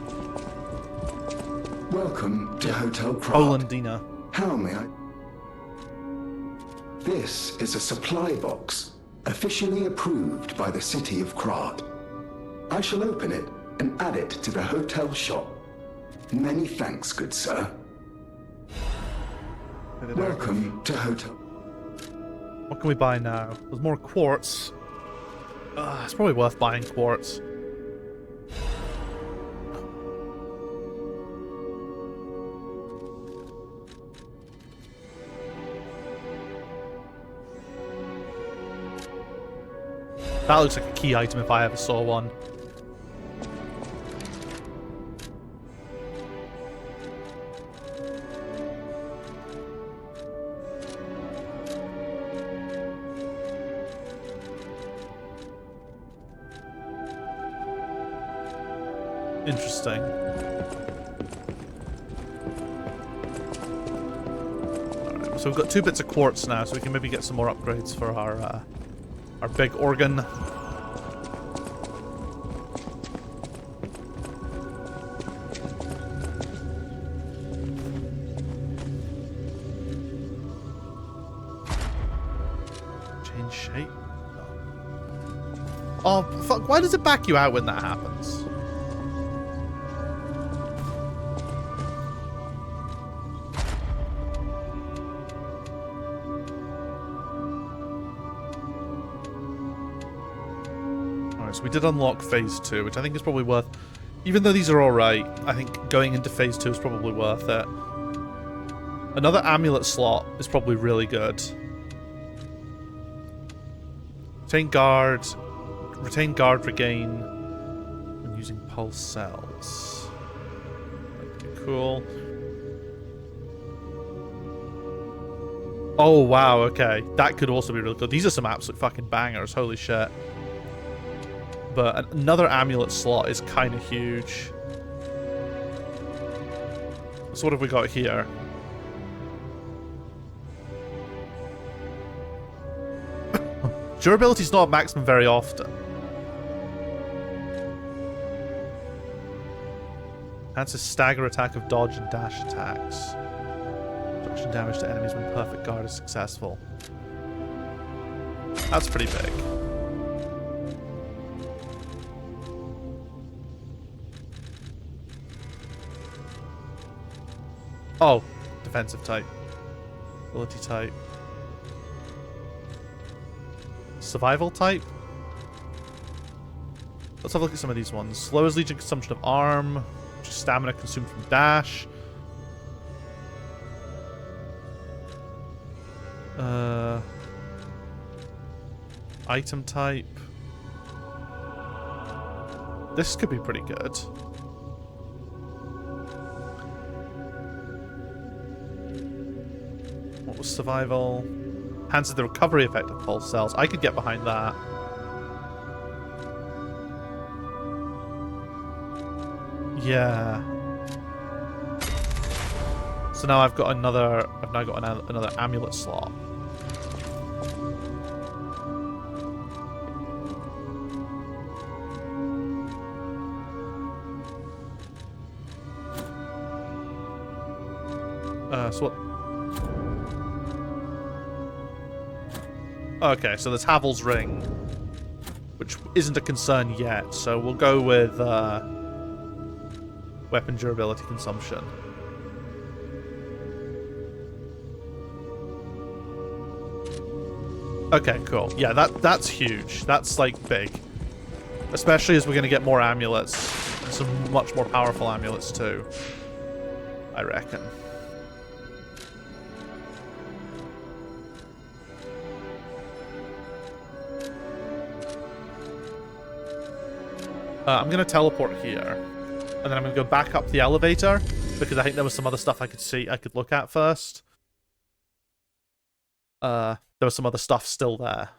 Welcome to Hotel Prague. Polendina. How may I... This is a supply box. Officially approved by the city of Krat. I shall open it and add it to the hotel shop. Many thanks, good sir. Welcome to Hotel. What can we buy now? There's more quartz. It's probably worth buying quartz. That looks like a key item if I ever saw one. Interesting. Alright, so we've got 2 bits of quartz now, so we can maybe get some more upgrades for our big organ. Change shape. Oh, fuck, why does it back you out when that happens? So we did unlock phase 2, which I think is probably worth... Even though these are alright, I think going into phase 2 is probably worth it. Another amulet slot is probably really good. Retain guard regain when using pulse cells. Okay, cool. Oh wow, okay. That could also be really good. These are some absolute fucking bangers, holy shit. But another amulet slot is kind of huge. So what have we got here? Durability's not at maximum very often. Enhances stagger attack of dodge and dash attacks. Reduction damage to enemies when perfect guard is successful. That's pretty big. Oh, defensive type. Ability type. Survival type? Let's have a look at some of these ones. Lowers Legion consumption of arm. Stamina consumed from dash. Item type. This could be pretty good. What was survival? Enhances the recovery effect of pulse cells. I could get behind that. Yeah. So now I've got another. I've now got another amulet slot. So what? Okay, so there's Havel's ring, which isn't a concern yet. So we'll go with weapon durability consumption. Okay, cool. Yeah, that's huge. That's like big, especially as we're gonna get more amulets, and some much more powerful amulets too, I reckon. I'm going to teleport here, and then I'm going to go back up the elevator, because I think there was some other stuff I could look at first. There was some other stuff still there.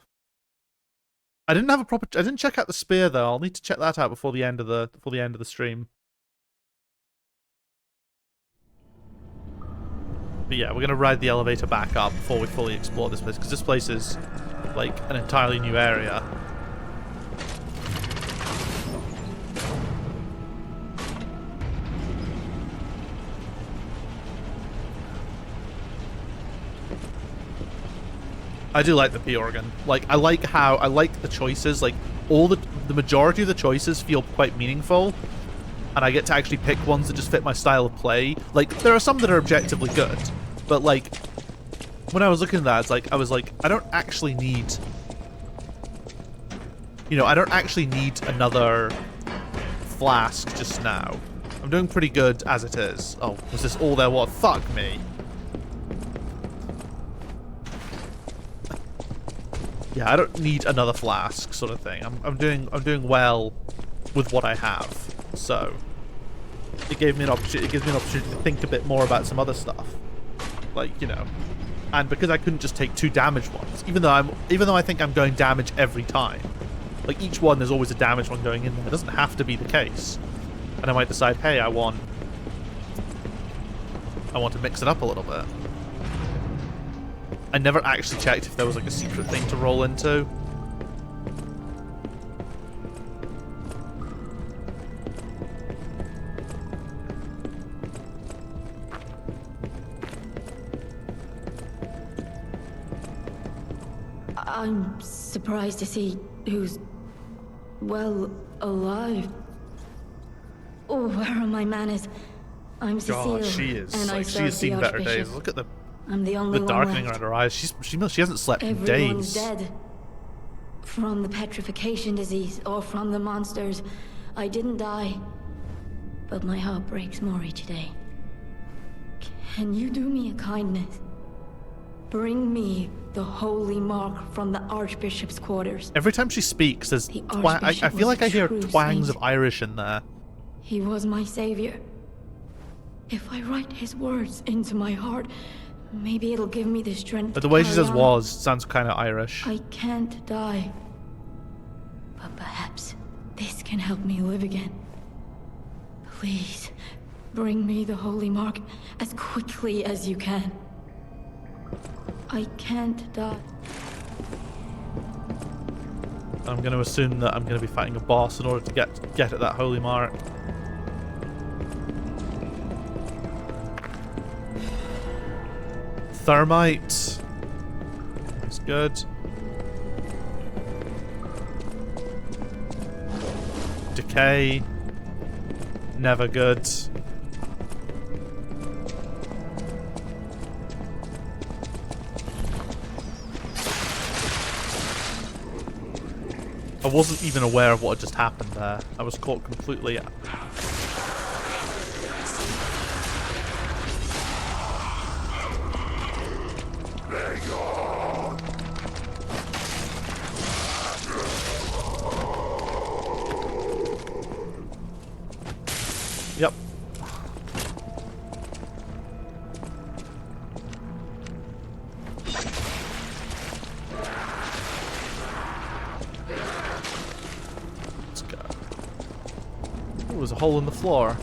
I didn't check out the spear though. I'll need to check that out before the end of the stream. But yeah, we're going to ride the elevator back up before we fully explore this place, because this place is like an entirely new area. I do like the P organ. Like, I like the choices. Like, the majority of the choices feel quite meaningful, and I get to actually pick ones that just fit my style of play. Like, there are some that are objectively good, but like, when I was looking at that, it's like, I was like, I don't actually need, I don't actually need another flask just now. I'm doing pretty good as it is. Oh, was this all there was? Fuck me. Yeah, I don't need another flask, sort of thing. I'm doing well with what I have. So it gave me an opportunity. It gives me an opportunity to think a bit more about some other stuff, like, and because I couldn't just take 2 damage ones, even though I think I'm going damage every time. Like, each one, there's always a damage one going in there. It doesn't have to be the case. And I might decide, hey, I want to mix it up a little bit. I never actually checked if there was like a secret thing to roll into. I'm surprised to see who's, well, alive. Oh, where are my manners? I'm Cecile, God, she is. and I Like, she has serve the seen better Archbishop. days. Look at the I'm the only one darkening left. around her eyes. She hasn't slept in Everyone's days. dead. From the petrification disease, or from the monsters. I didn't die. But my heart breaks more each day. Can you do me a kindness? Bring me the holy mark from the Archbishop's quarters. Every time she speaks, there's The I Archbishop feel like I was a hear true twangs saint. of Irish in there. He was my savior. If I write his words into my heart, maybe it'll give me the strength But the way she to says carry on. "was" sounds kind of Irish. I can't die. But perhaps this can help me live again. Please, bring me the holy mark as quickly as you can. I can't die. I'm going to assume that I'm going to be fighting a boss in order to get at that holy mark. Thermite. That's good. Decay. Never good. I wasn't even aware of what had just happened there. I was caught completely. Yep. Let's go. Oh, there's a hole in the floor.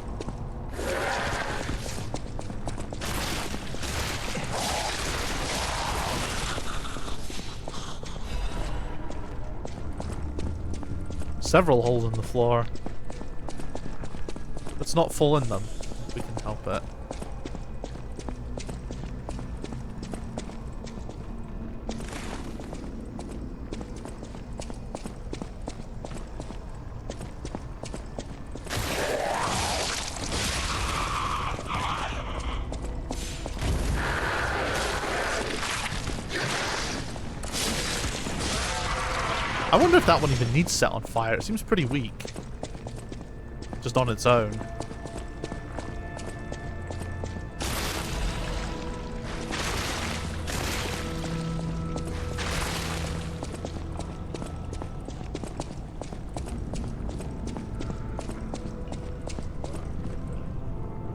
Several holes in the floor. Let's not fall in them, if we can help it. I wonder if that one even needs set on fire. It seems pretty weak. Just on its own.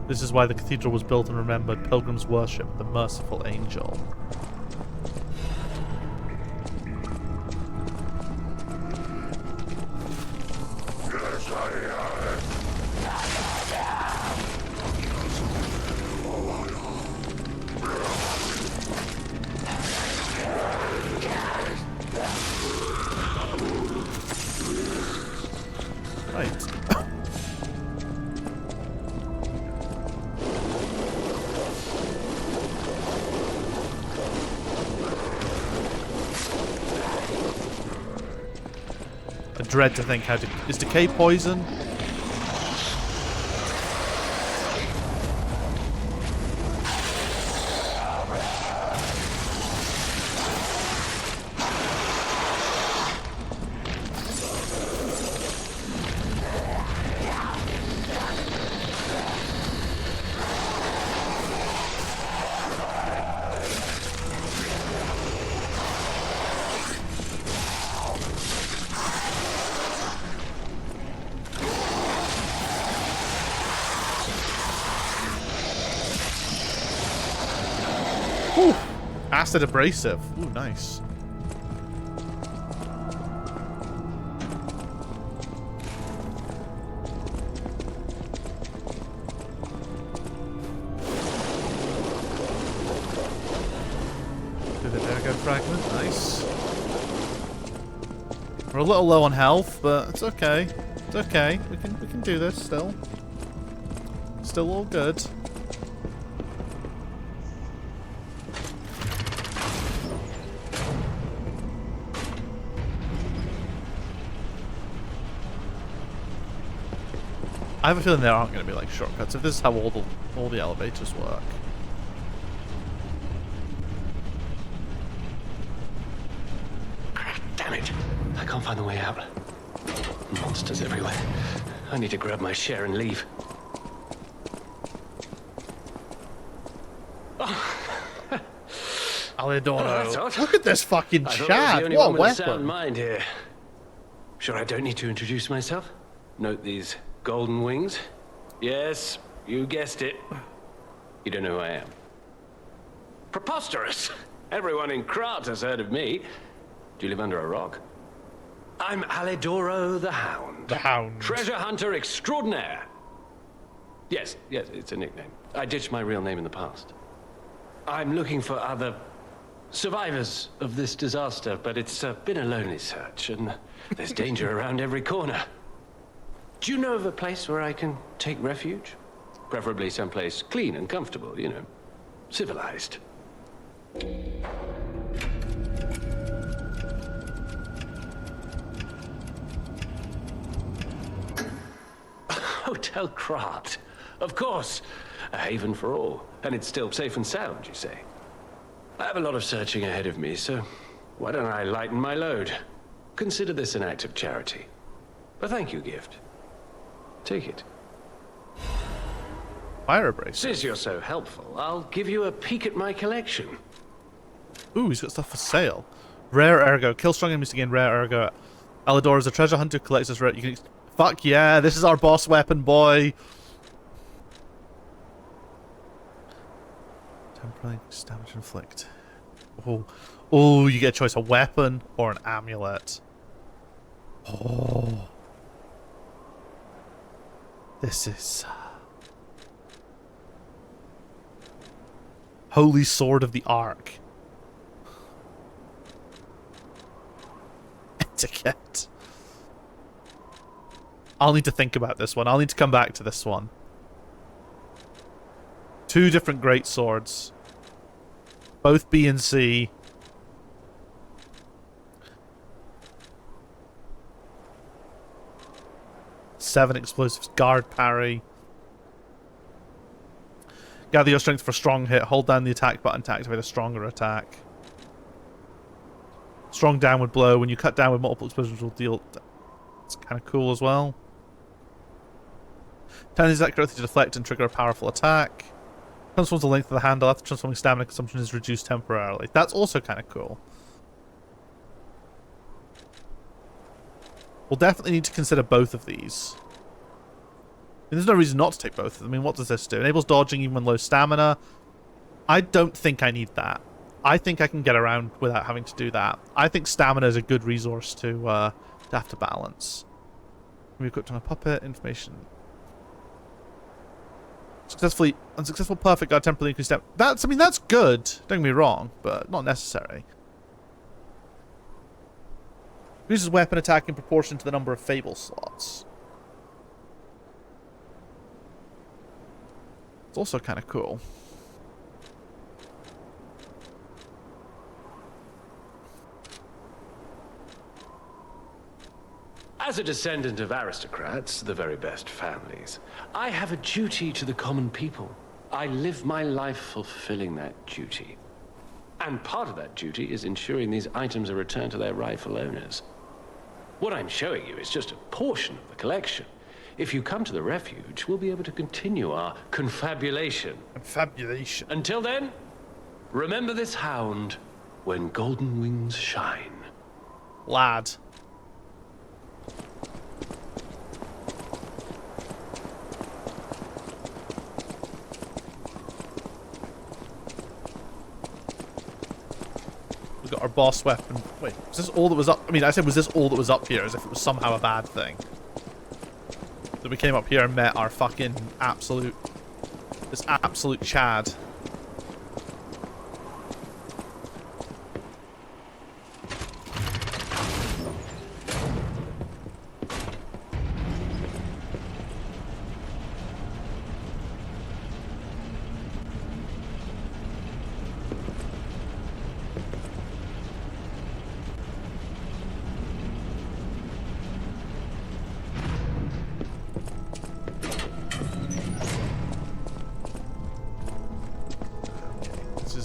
This is why the cathedral was built and remembered. Pilgrims worship the merciful angel. Right. dread to think how to... Is decay poison? Ooh, acid abrasive. Ooh, nice. Do the Ergo fragment. Nice. We're a little low on health, but it's okay. It's okay. We can do this still. Still all good. I have a feeling there aren't going to be like shortcuts if this is how all the elevators work. Damn it! I can't find the way out. Monsters everywhere. I need to grab my share and leave. Alidoro. Look at this fucking I Chad. What a weapon. Sound mind here. Sure, I don't need to introduce myself. Note these golden wings. Yes, you guessed it. You don't know who I am. Preposterous! Everyone in Krat has heard of me. Do you live under a rock? I'm Alidoro the Hound. The Hound. Treasure hunter extraordinaire. Yes, it's a nickname. I ditched my real name in the past. I'm looking for other survivors of this disaster, but it's been a lonely search, and there's danger around every corner. Do you know of a place where I can take refuge? Preferably someplace clean and comfortable, you know, civilized. Hotel Krat. Of course. A haven for all. And it's still safe and sound, you say? I have a lot of searching ahead of me, so why don't I lighten my load? Consider this an act of charity. A thank you gift. Take it. Fire abrasive. Since you're so helpful, I'll give you a peek at my collection. Ooh, he's got stuff for sale. Rare ergo. Kill strong enemies to gain rare ergo. Alidor is a treasure hunter who collects this rare. You can. Fuck yeah! This is our boss weapon, boy. Temporary damage inflict. Oh, you get a choice: a weapon or an amulet. Oh, this is Holy Sword of the Ark. Etiquette. I'll need to think about this one. I'll need to come back to this one. 2 different great swords. Both B and C. Seven explosives. Guard parry. Gather your strength for a strong hit. Hold down the attack button to activate a stronger attack. Strong downward blow. When you cut down with multiple explosions will deal... It's kind of cool as well. Turn his accuracy to deflect and trigger a powerful attack. Transforms the length of the handle after transforming stamina consumption is reduced temporarily. That's also kind of cool. We'll definitely need to consider both of these. There's no reason not to take both of them. I mean, what does this do? Enables dodging even when low stamina. I don't think I need that. I think I can get around without having to do that. I think stamina is a good resource to have to balance. We equipped on a puppet. Information. Unsuccessful perfect guard temporarily increased stamina. I mean, that's good. Don't get me wrong, but not necessary. Uses weapon attack in proportion to the number of Fable slots. It's also kind of cool. As a descendant of aristocrats, the very best families, I have a duty to the common people. I live my life fulfilling that duty. And part of that duty is ensuring these items are returned to their rightful owners. What I'm showing you is just a portion of the collection. If you come to the refuge, we'll be able to continue our confabulation. Confabulation. Until then, remember this hound when golden wings shine. Lad. We got our boss weapon. Wait, was this all that was up? I mean, I said, was this all that was up here? As if it was somehow a bad thing. That we came up here and met our fucking absolute... This absolute Chad.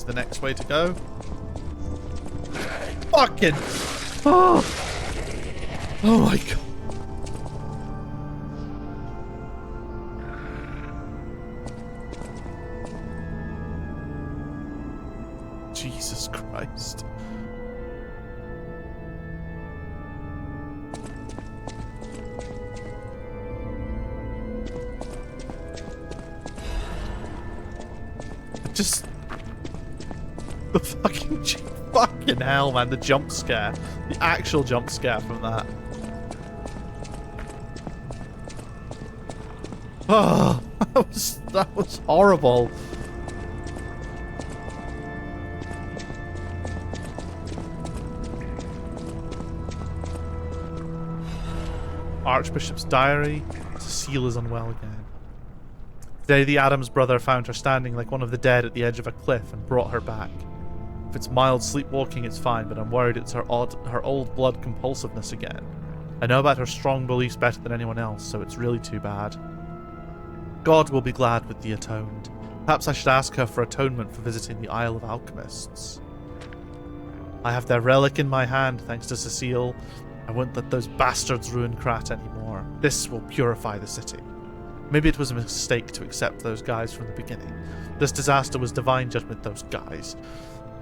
The next way to go. Fucking. Oh. Oh my god. Jesus Christ. Just. The fucking hell, man, the jump scare. The actual jump scare from that. Oh, that was horrible. Archbishop's diary. Cecile is unwell again. Today the Adams brother found her standing like one of the dead at the edge of a cliff and brought her back. If it's mild sleepwalking, it's fine, but I'm worried it's her old blood compulsiveness again. I know about her strong beliefs better than anyone else, so it's really too bad. God will be glad with the atoned. Perhaps I should ask her for atonement for visiting the Isle of Alchemists. I have their relic in my hand, thanks to Cecile. I won't let those bastards ruin Krat anymore. This will purify the city. Maybe it was a mistake to accept those guys from the beginning. This disaster was divine judgment, those guys.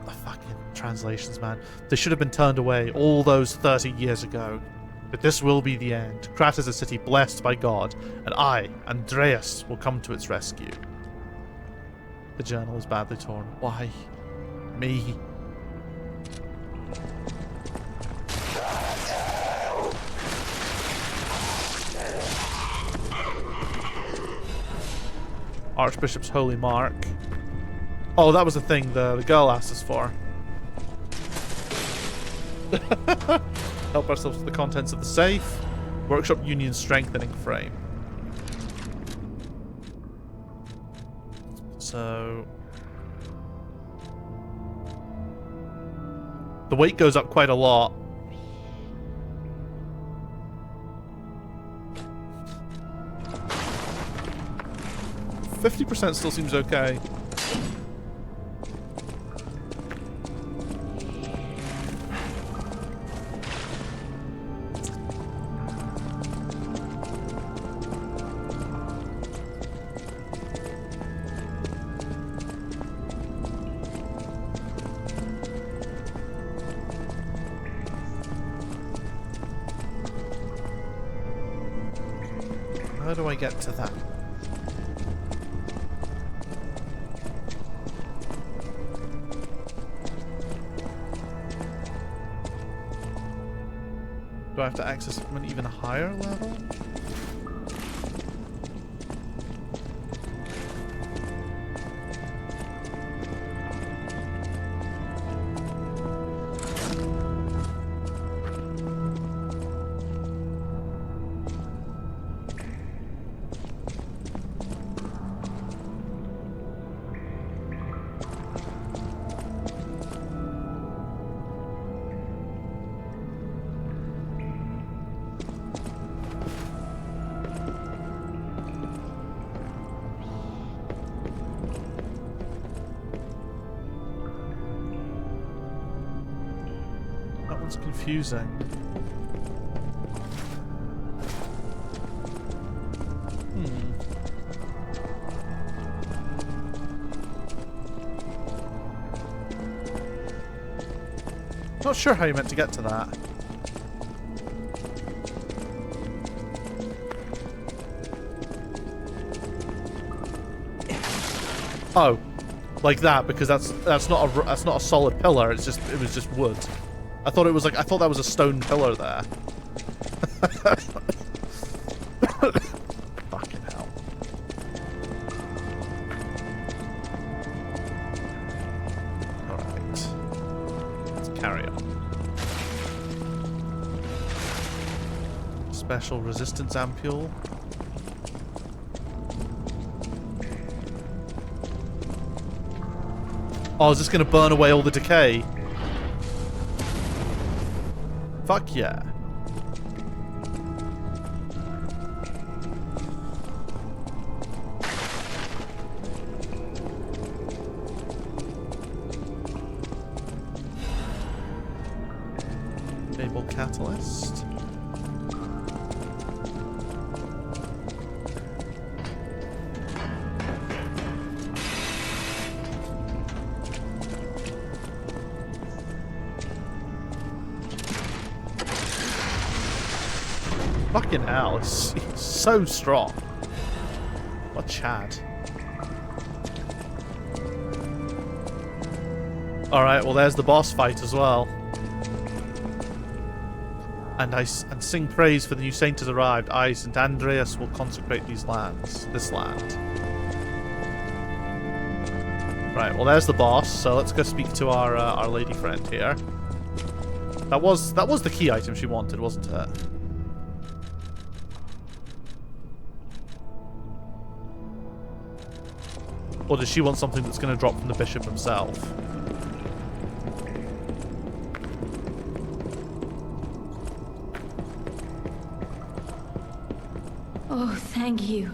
The fucking translations, man. They should have been turned away all those 30 years ago. But this will be the end. Krat is a city blessed by God, and I, Andreas, will come to its rescue. The journal is badly torn. Why? Me? Archbishop's Holy Mark. Oh, that was the thing the girl asked us for. Help ourselves with the contents of the safe. Workshop Union Strengthening Frame. So... the weight goes up quite a lot. %50 still seems okay. How do I get to that? Do I have to access it from an even higher level? confusing. Not sure how you meant to get to that. Oh, like that, because that's not a solid pillar. It was just wood. I thought that was a stone pillar there. Fucking hell. Alright. Let's carry on. Special resistance ampule. Oh, is this going to burn away all the decay? Fuck yeah. Enable catalyst. Fucking hell, he's so strong. What Chad? Alright, well there's the boss fight as well. And sing praise for the new saint has arrived. I, St. Andreas, will consecrate this land. Right, well there's the boss, so let's go speak to our lady friend here. That was the key item she wanted, wasn't it? Or does she want something that's going to drop from the bishop himself? Oh, thank you.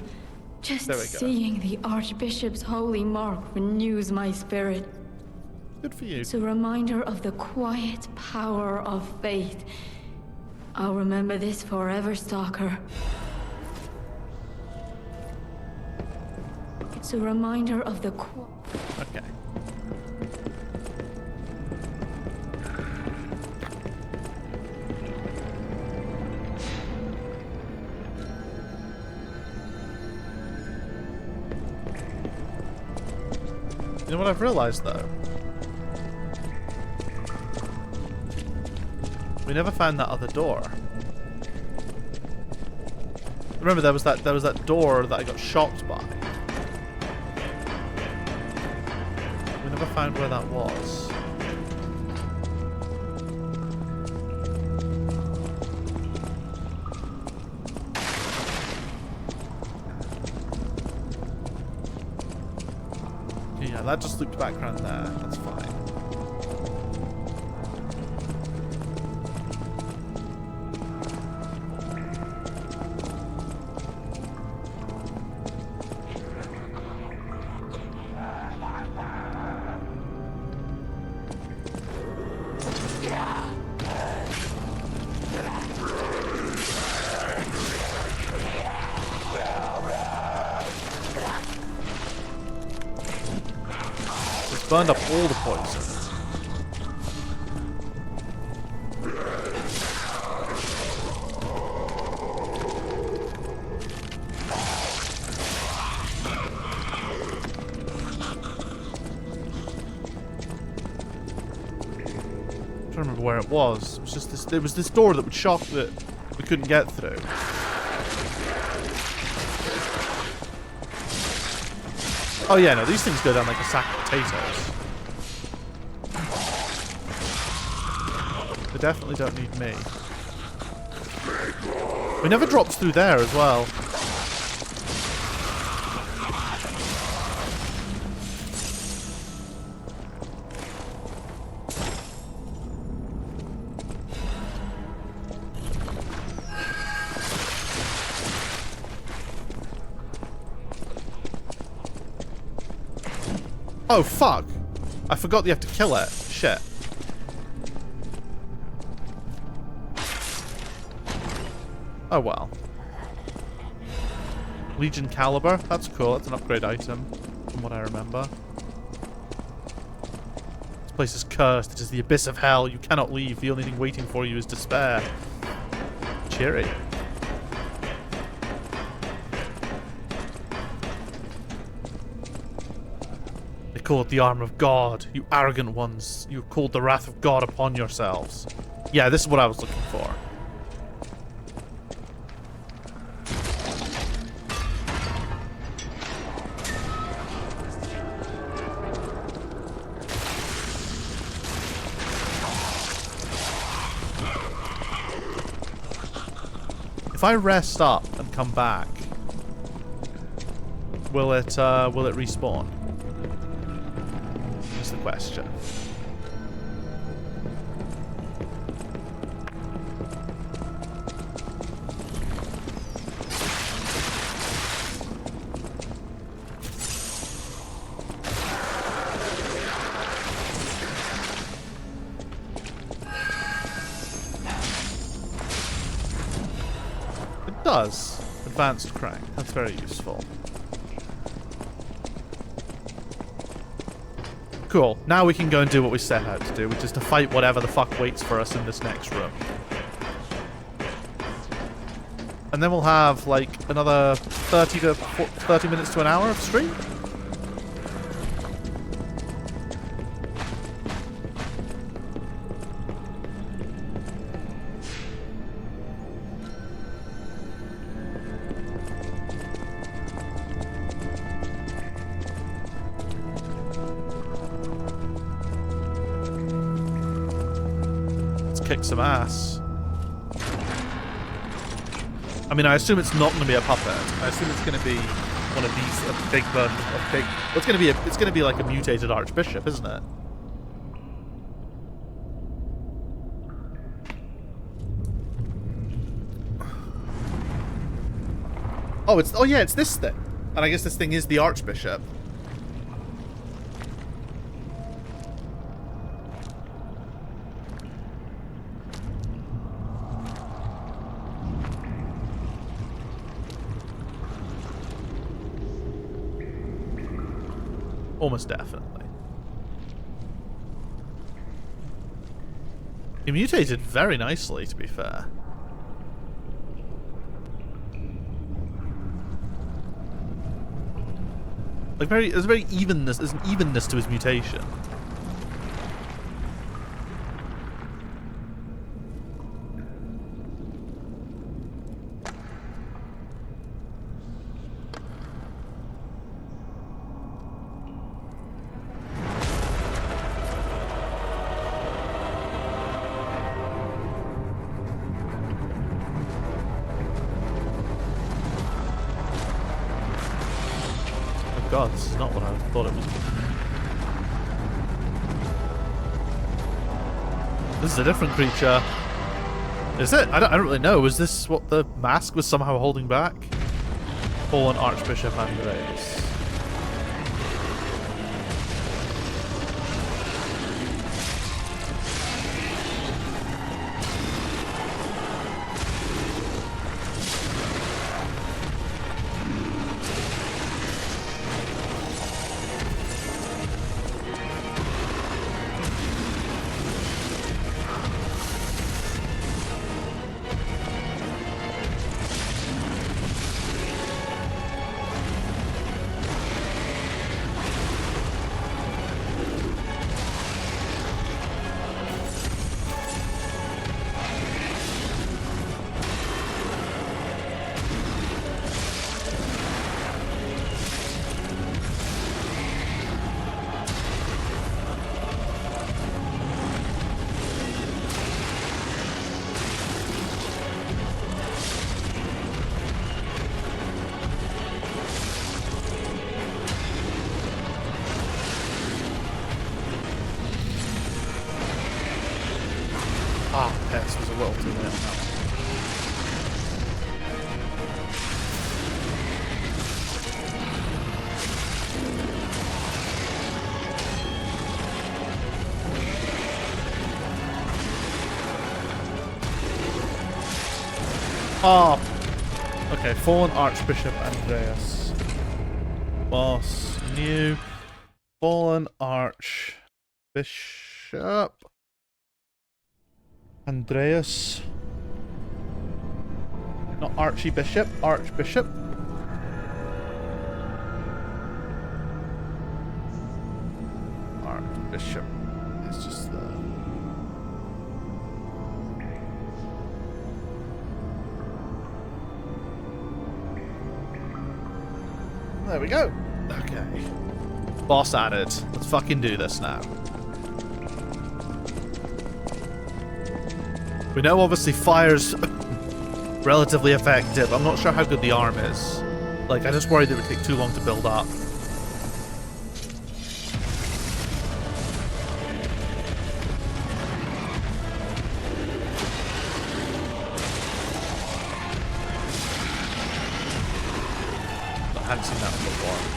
Just seeing the Archbishop's holy mark renews my spirit. Good for you. It's a reminder of the quiet power of faith. I'll remember this forever, Stalker. It's a reminder of the Okay. You know what I've realized though? We never found that other door. Remember there was that door that I got shocked by. We never found where that was. Yeah, that just looped back around there. That's fine. Burned up all the poison. I'm trying to remember where it was. It was just this. There was this door that would shock that we couldn't get through. Oh yeah, no, these things go down like a sack of potatoes. They definitely don't need me. We never dropped through there as well. Oh, fuck. I forgot you have to kill it. Shit. Oh well. Legion Caliber. That's cool. That's an upgrade item, from what I remember. This place is cursed. It is the abyss of hell. You cannot leave. The only thing waiting for you is despair. Cheery. They call it the arm of God. You arrogant ones. You have called the wrath of God upon yourselves. Yeah, this is what I was looking for. If I rest up and come back, will it respawn? That's the question. Does. Advanced crank. That's very useful. Cool. Now we can go and do what we set out to do, which is to fight whatever the fuck waits for us in this next room. And then we'll have, like, another 30 minutes to an hour of stream? Kick some ass. I mean, I assume it's not going to be a puppet. I assume it's going to be one of these, a big version of big. It's going to be like a mutated archbishop, isn't it? Oh yeah, it's this thing. And I guess this thing is the archbishop. Almost definitely. He mutated very nicely, to be fair. Like there's very evenness. There's an evenness to his mutation. God, this is not what I thought it was. This is a different creature. Is it? I don't really know. Was this what the mask was somehow holding back? Fallen Archbishop Andres. Was a little too late on that one. Oh. Okay, fallen Archbishop Andreas. Boss new. Fallen Archbishop Andreas. Not Archbishop, Archbishop. Archbishop. It's just the... There we go. Okay. Boss added. Let's fucking do this now. We know obviously fire's relatively effective. I'm not sure how good the arm is. Like, I just worried it would take too long to build up. I hadn't seen that before.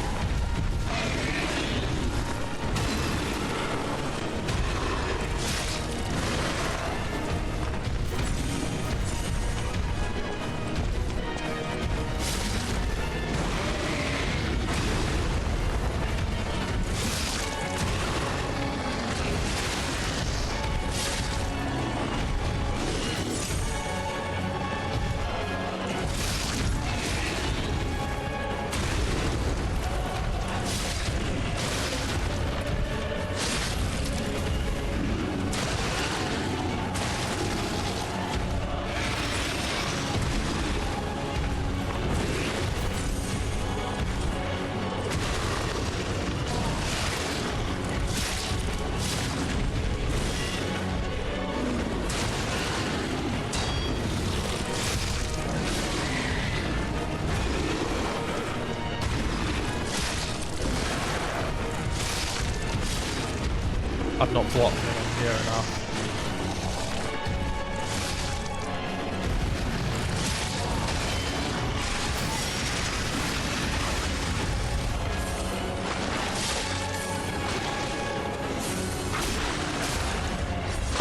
I've not blocked him here enough.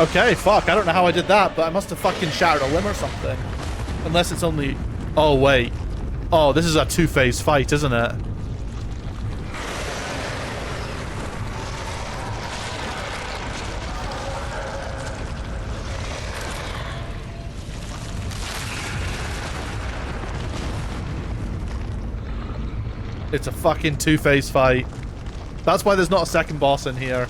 Okay, fuck, I don't know how I did that, but I must have fucking shattered a limb or something. Unless it's only... Oh, wait. Oh, this is a two-phase fight, isn't it? It's a fucking two-phase fight. That's why there's not a second boss in here.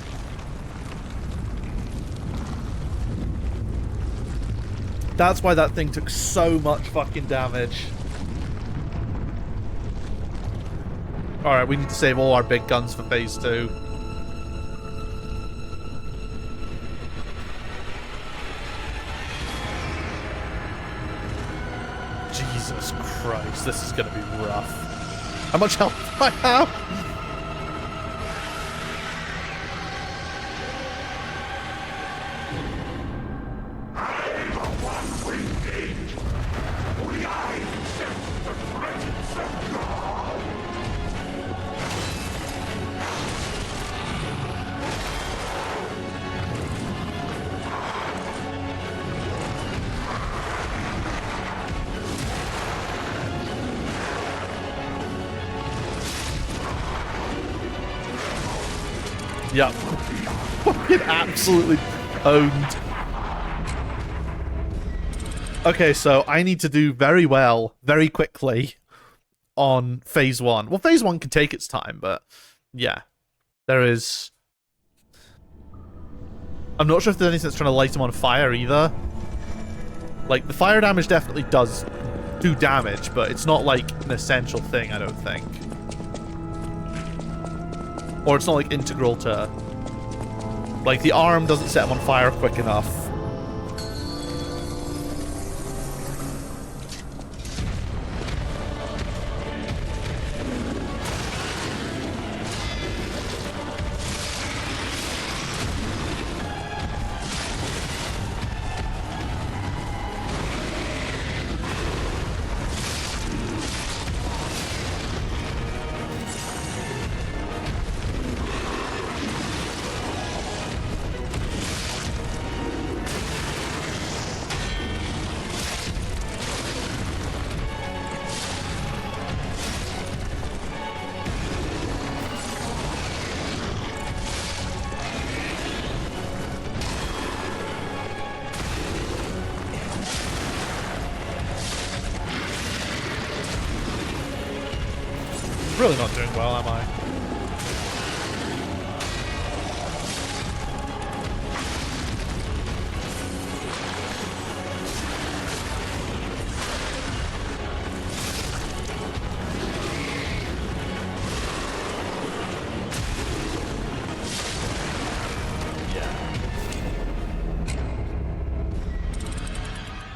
That's why that thing took so much fucking damage. Alright, we need to save all our big guns for phase 2. Jesus Christ, this is gonna be rough. How much health do I have? Yep. Fucking absolutely owned. Okay, so I need to do very well, very quickly on phase 1. Well, phase 1 can take its time, but yeah. There is... I'm not sure if there's anything that's trying to light him on fire either. Like, the fire damage definitely does do damage, but it's not like an essential thing, I don't think. Or it's not like integral to... Like, the arm doesn't set him on fire quick enough. really not doing well, am I?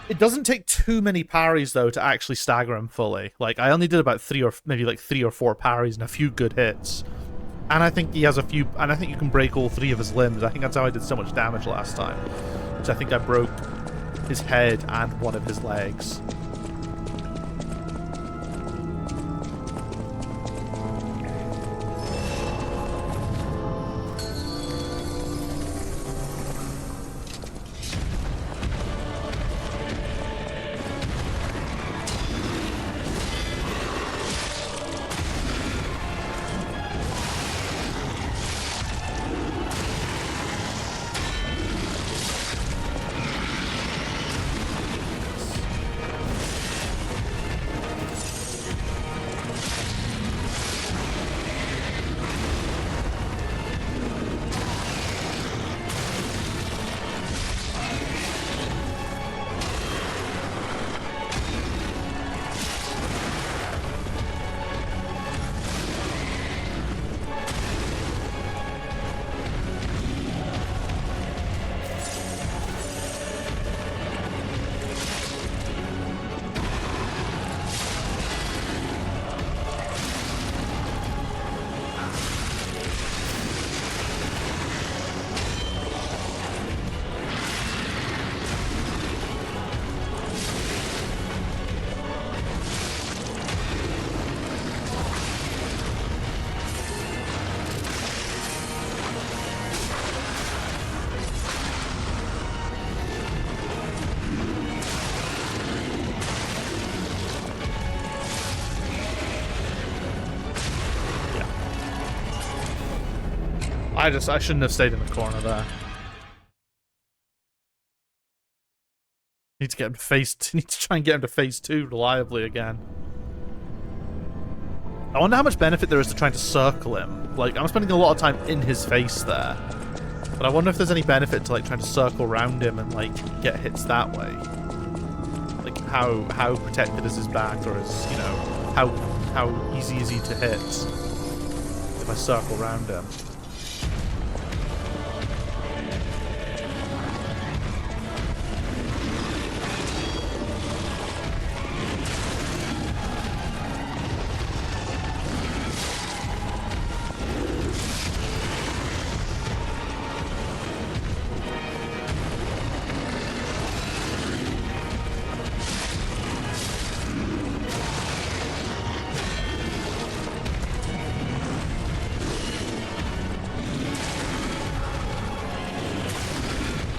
It doesn't take too many parries, though, to actually stagger him fully. Like, I only did about three or four parries and a few good hits. And I think he has a few... And I think you can break all 3 of his limbs. I think that's how I did so much damage last time. So I think I broke his head and one of his legs. I shouldn't have stayed in the corner there. Need to get him to need to try and get him to phase 2 reliably again. I wonder how much benefit there is to trying to circle him. Like, I'm spending a lot of time in his face there. But I wonder if there's any benefit to, like, trying to circle around him and, like, get hits that way. Like, how protected is his back, or is, you know, how easy is he to hit if I circle around him?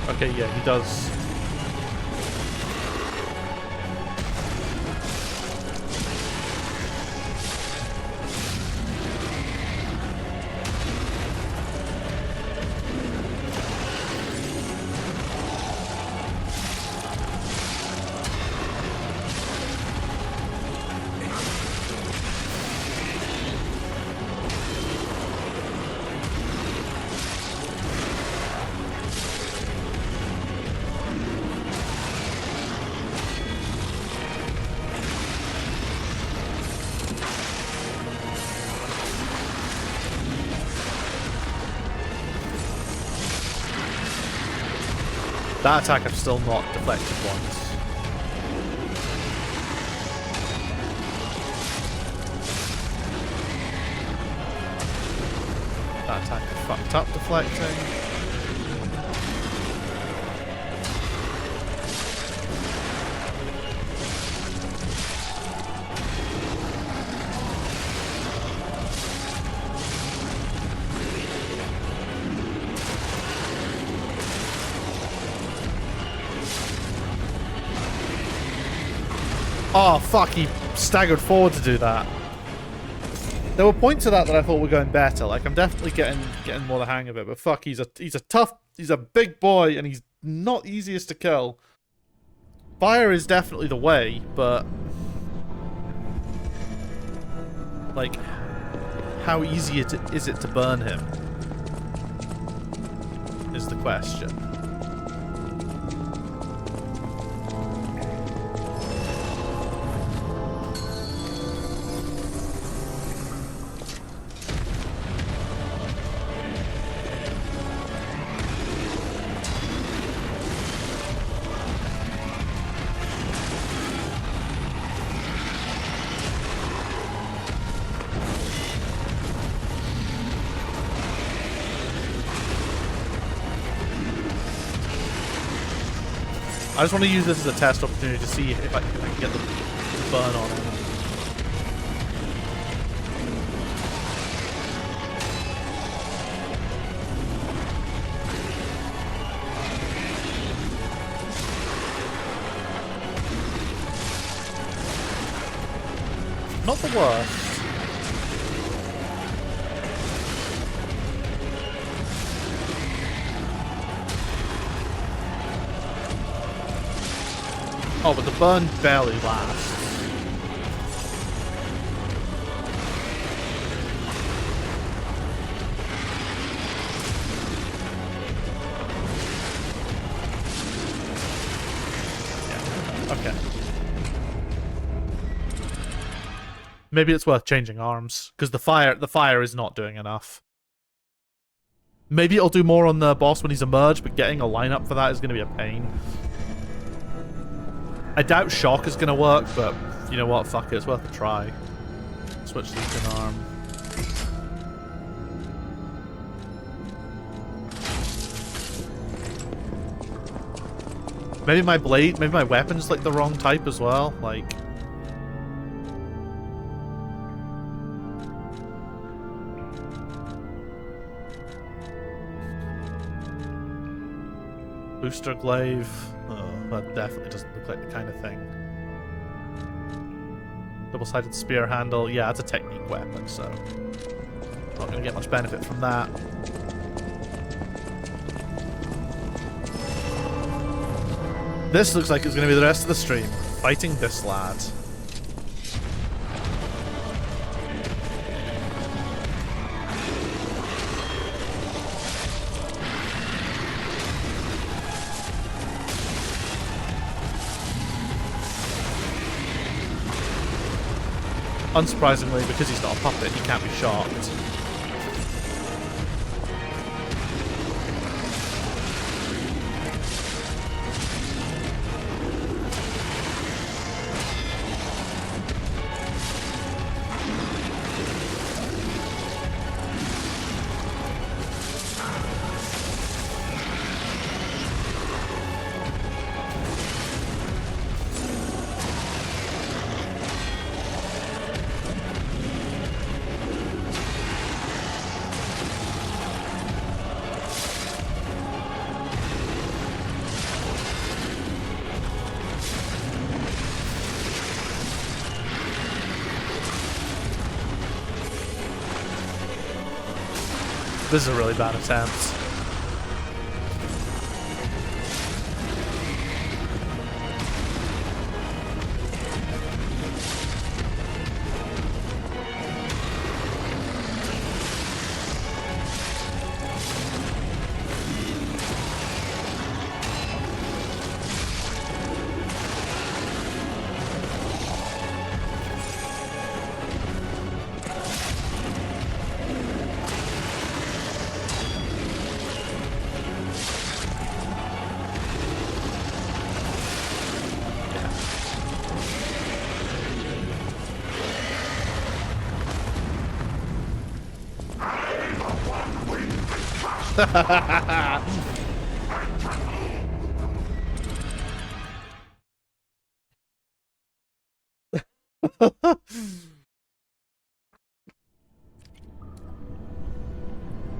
Okay, yeah, he does. That attack I've still not deflected once. That attack I fucked up deflecting. Oh, fuck, he staggered forward to do that. There were points of that I thought were going better. Like, I'm definitely getting more the hang of it, but fuck, he's a big boy, and he's not easiest to kill. Fire is definitely the way, but... like, how easy is it to burn him? Is the question. I just want to use this as a test opportunity to see if I can get the burn on him. Not the worst. Oh, but the burn barely lasts. Yeah. Okay. Maybe it's worth changing arms, because the fire is not doing enough. Maybe it'll do more on the boss when he's emerged, but getting a lineup for that is going to be a pain. I doubt shock is going to work, but you know what? Fuck it. It's worth a try. Switch to an arm. Maybe my blade, maybe my weapon's like the wrong type as well. Like... Booster glaive. Oh, that definitely doesn't look like the kind of thing. Double-sided spear handle. Yeah, it's a technique weapon, so not going to get much benefit from that. This looks like it's going to be the rest of the stream. Fighting this lad. Unsurprisingly, because he's not a puppet, he can't be shocked. This is a really bad attempt.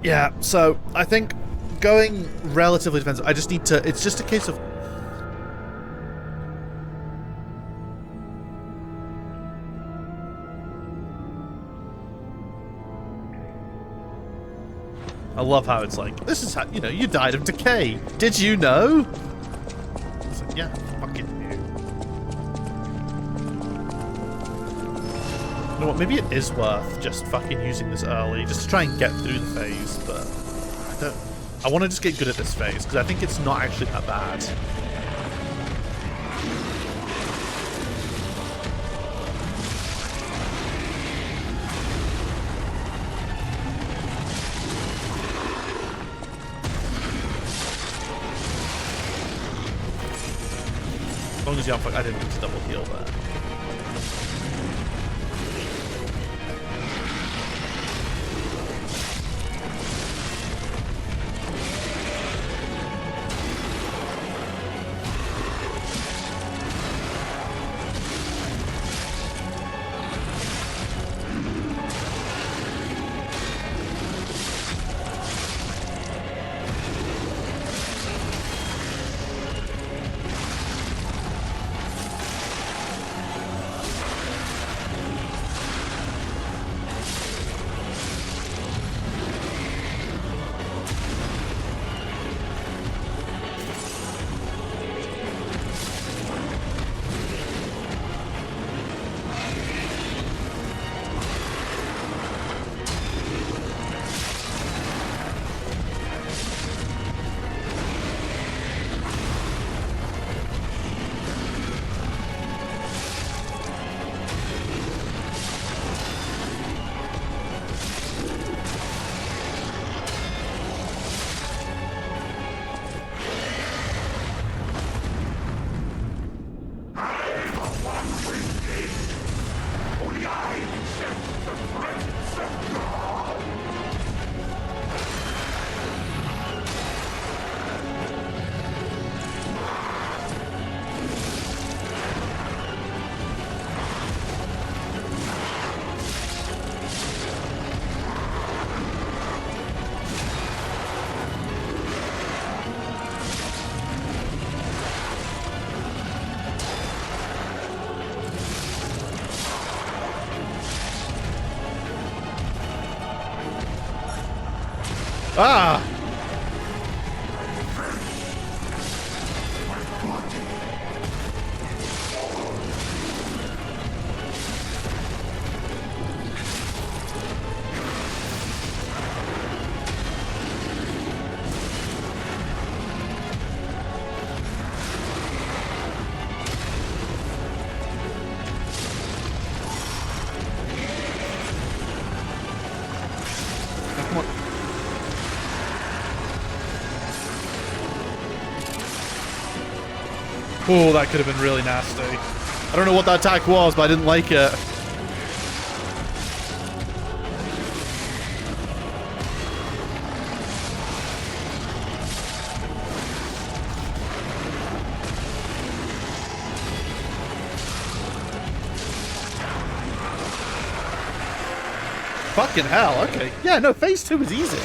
Yeah, so I think going relatively defensive, I just need to, it's just a case of I love how it's like, this is how, you know, you died of decay. Did you know? It's like, yeah, fucking knew. You know what, maybe it is worth just fucking using this early, just to try and get through the phase, but I want to just get good at this phase, because I think it's not actually that bad. As long as you don't, I didn't need to double heal there. Ah! Oh, that could have been really nasty. I don't know what that attack was, but I didn't like it. Fucking hell, okay. Yeah, no, phase 2 is easy.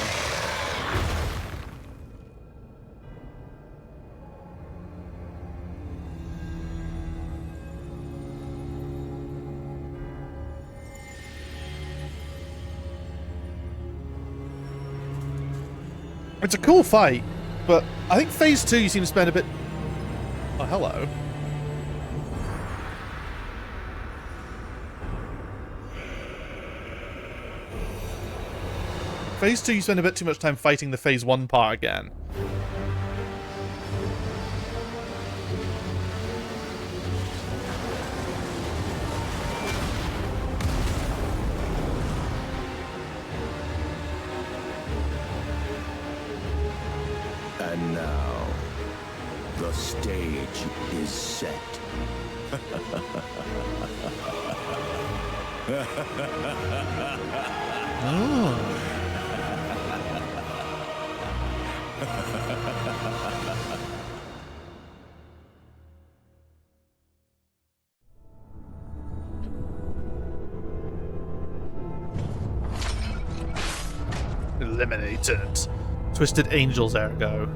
It's a cool fight, but I think phase 2 you seem to spend a bit... Oh, hello. Phase 2 you spend a bit too much time fighting the phase 1 part again. And now, the stage is set. Oh. Eliminated. Twisted Angels, ergo.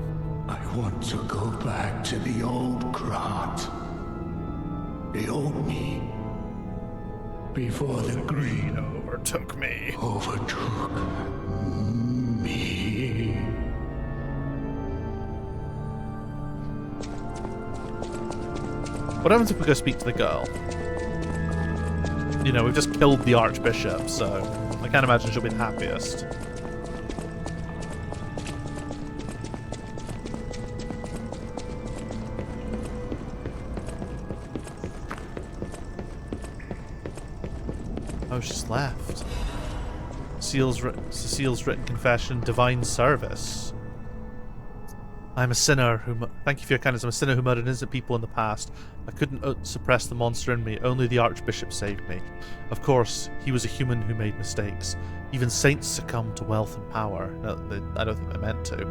I want to go back to the old Krat. The old me. Before the green overtook me. Overtook me. What happens if we go speak to the girl? You know, we've just killed the Archbishop, so I can't imagine she'll be the happiest. Oh, she's left. Cecile's written confession, divine service. I'm a sinner who... Thank you for your kindness. I'm a sinner who murdered innocent people in the past. I couldn't suppress the monster in me. Only the Archbishop saved me. Of course, he was a human who made mistakes. Even saints succumb to wealth and power. No, I don't think they're meant to.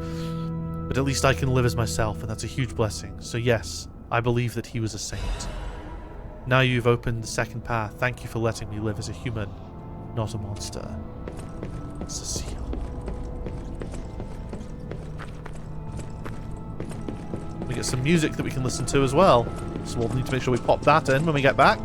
But at least I can live as myself, and that's a huge blessing. So yes, I believe that he was a saint. Now you've opened the second path. Thank you for letting me live as a human, not a monster. Cecile. We get some music that we can listen to as well. So we'll need to make sure we pop that in when we get back.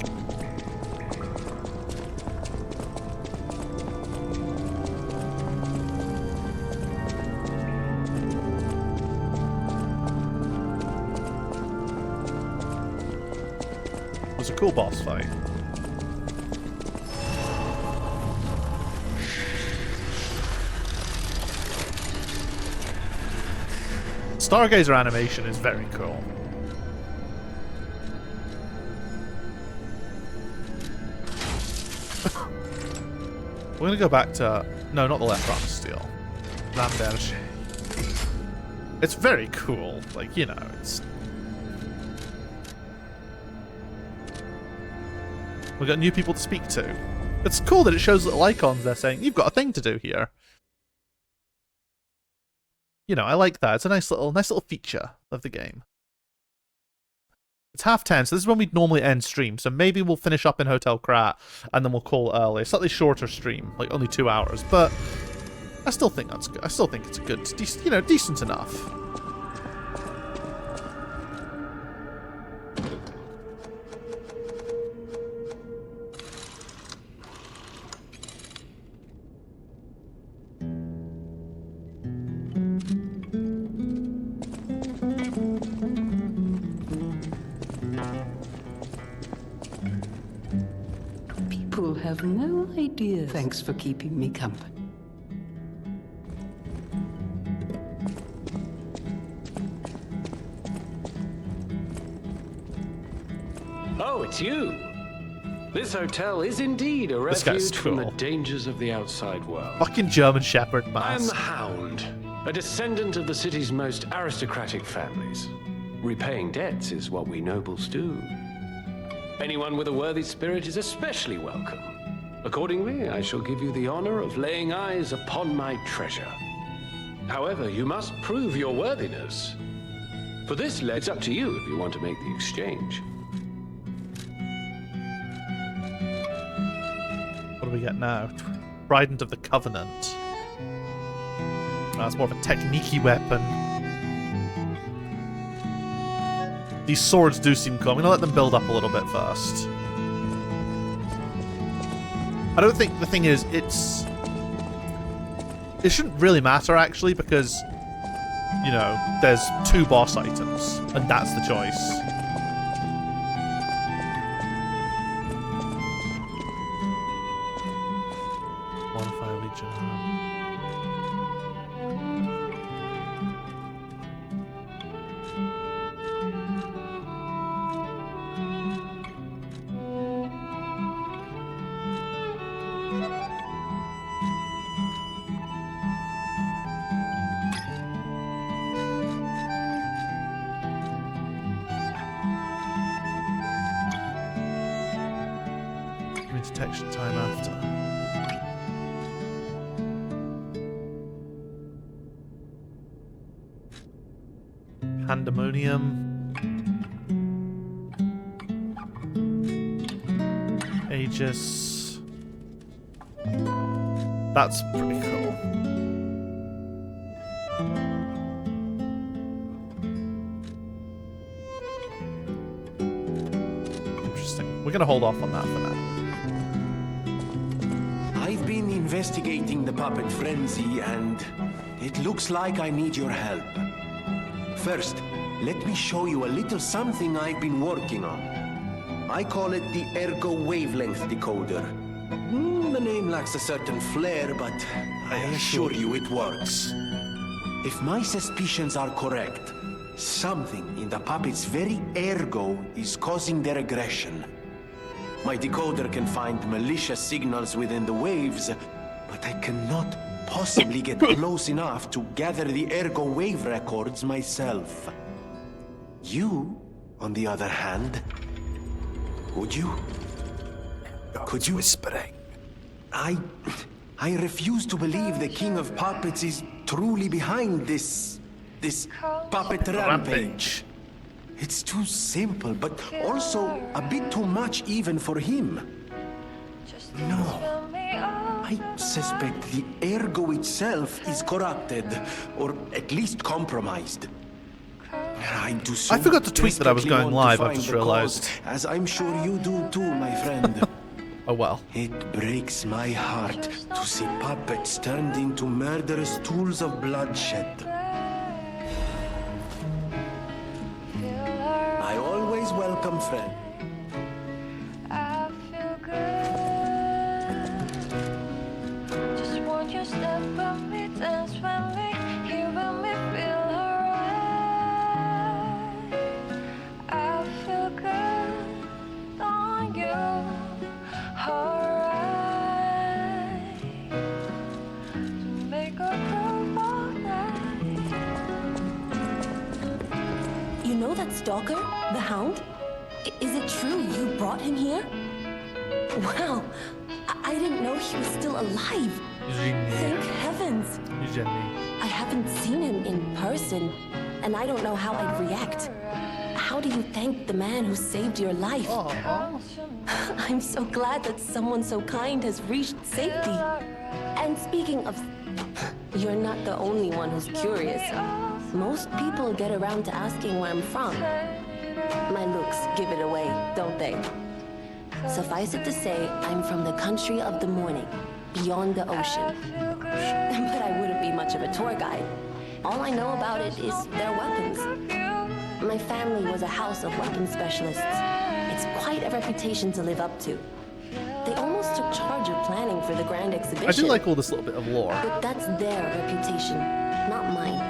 It was a cool boss fight. Stargazer animation is very cool. We're gonna go back to... No, not the left arm steel. Lamberge. It's very cool. Like, you know, it's... We've got new people to speak to. It's cool that it shows little icons there saying, you've got a thing to do here. You know, I like that. It's a nice little feature of the game. It's 10:30, so this is when we'd normally end stream. So maybe we'll finish up in Hotel Krat and then we'll call it early. A slightly shorter stream, like only 2 hours, but I still think that's good. I still think it's a good, decent enough. Have no idea. Thanks for keeping me company. Oh, it's you. This hotel is indeed a refuge from the dangers of the outside world. Fucking German Shepherd mask. I am the Hound, a descendant of the city's most aristocratic families. Repaying debts is what we nobles do. Anyone with a worthy spirit is especially welcome. Accordingly, I shall give you the honor of laying eyes upon my treasure. However, you must prove your worthiness. For this, it's up to you if you want to make the exchange. What do we get now? Trident of the Covenant. That's more of a technique-y weapon. These swords do seem cool. I'm going to let them build up a little bit first. I don't think the thing is, it shouldn't really matter actually, because, you know, there's 2 boss items, and that's the choice. Bonfire Legion. Detection time after. Pandemonium. Aegis. That's pretty cool. Interesting. We're gonna hold off on that for now. I've been investigating the puppet frenzy, and it looks like I need your help. First, let me show you a little something I've been working on. I call it the Ergo Wavelength Decoder. The name lacks a certain flair, but I assure you it works. If my suspicions are correct, something in the puppet's very ergo is causing their aggression. My decoder can find malicious signals within the waves, but I cannot possibly get close enough to gather the ergo wave records myself. You, on the other hand, would you? Could you? Whispering. I refuse to believe the King of Puppets is truly behind this puppet rampage. It's too simple, but also a bit too much even for him. No. I suspect the ergo itself is corrupted, or at least compromised. I forgot to tweet that I was going live, I've just realized. As I'm sure you do too, my friend. Oh well. It breaks my heart to see puppets turned into murderous tools of bloodshed. I always welcome friends. Stalker? The Hound? Is it true you brought him here? Wow, I didn't know he was still alive. Thank heavens. I haven't seen him in person, and I don't know how I'd react. How do you thank the man who saved your life? I'm so glad that someone so kind has reached safety. And speaking of... You're not the only one who's curious. Most people get around to asking where I'm from. My looks give it away, don't they? Suffice it to say, I'm from the country of the morning, beyond the ocean. But I wouldn't be much of a tour guide. All I know about it is their weapons. My family was a house of weapons specialists. It's quite a reputation to live up to. They almost took charge of planning for the grand exhibition. I do like all this little bit of lore. But that's their reputation, not mine.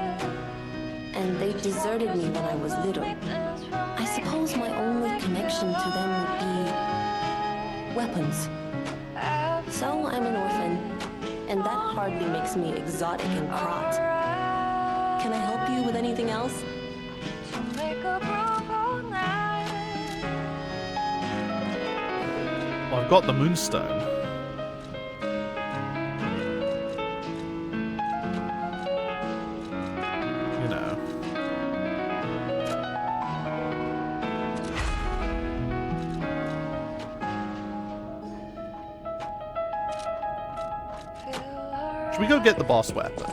And they deserted me when I was little. I suppose my only connection to them would be weapons. So I'm an orphan, and that hardly makes me exotic and Krat. Can I help you with anything else? Well, I've got the Moonstone. You know. Should we go get the boss weapon?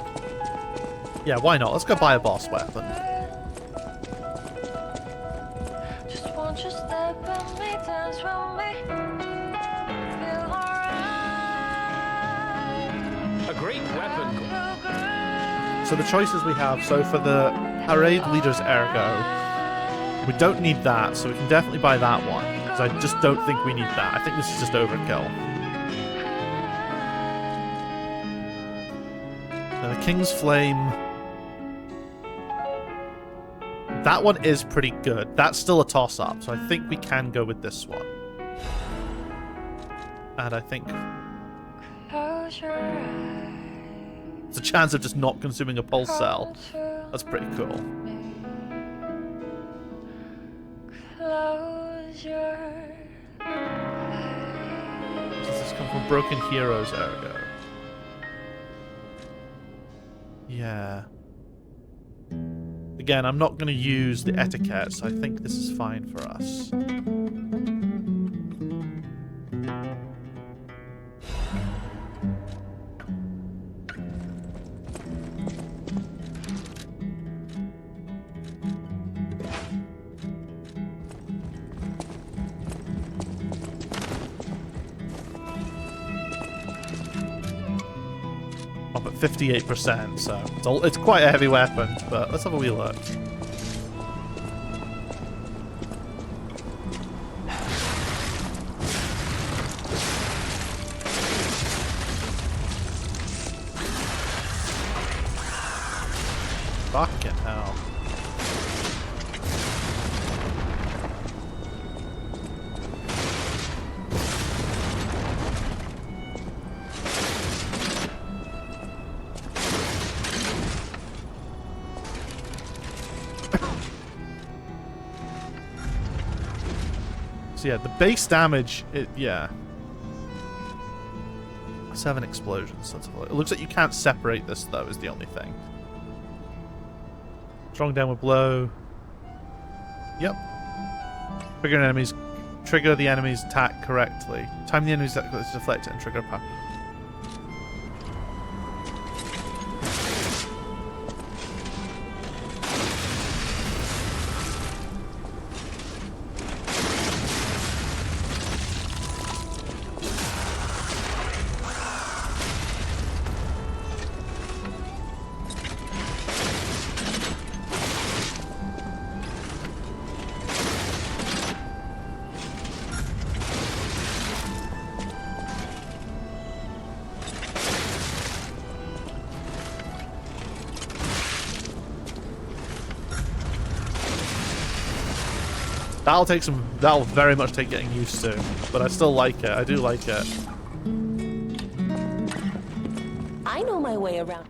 Yeah, why not? Let's go buy a boss weapon. A great weapon. So the choices we have, so for the Parade Leader's Ergo, we don't need that, so we can definitely buy that one. Because I just don't think we need that. I think this is just overkill. Now the King's Flame... That one is pretty good. That's still a toss-up, so I think we can go with this one. And I think... It's a chance of just not consuming a pulse cell. That's pretty cool. Does this come from Broken Heroes Ergo? Yeah. Again, I'm not going to use the etiquette, so I think this is fine for us. Up at 58%, so it's quite a heavy weapon, but let's have a wee look. Fucking hell. So yeah, the base damage, yeah. 7 explosions. It looks like you can't separate this, though, is the only thing. Strong downward blow. Yep. Trigger the enemy's attack correctly. Time the enemy's attack to deflect it and trigger power. That'll very much take getting used to, but I still like it. I do like it. I know my way around.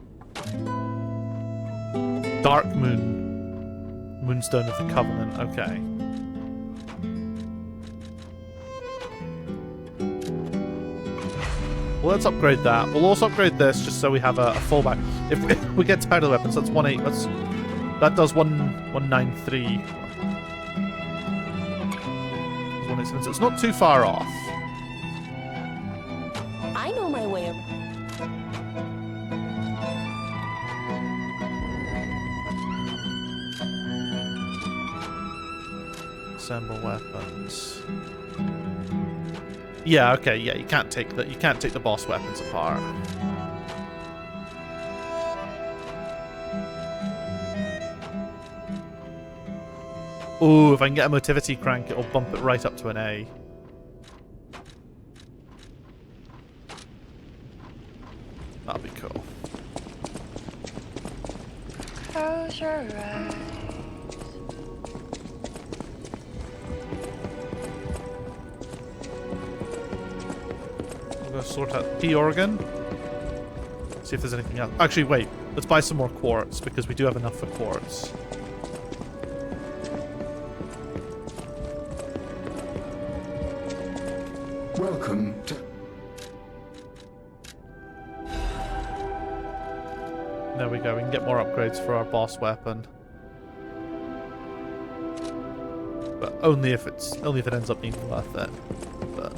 Dark Moon. Moonstone of the Covenant. Okay. Well, let's upgrade that. We'll also upgrade this just so we have a fallback. If we get to powder weapons, that's 1.8. That does 193. So it's not too far off. I know my way around. Assemble weapons. Yeah, okay, yeah, you can't take the boss weapons apart. Ooh, if I can get a motivity crank, it'll bump it right up to an A. That'll be cool. Close your eyes. We'll go sort out the organ. See if there's anything else. Actually, wait. Let's buy some more quartz, because we do have enough for quartz. Welcome to... There we go, we can get more upgrades for our boss weapon. But only if it ends up being worth it. But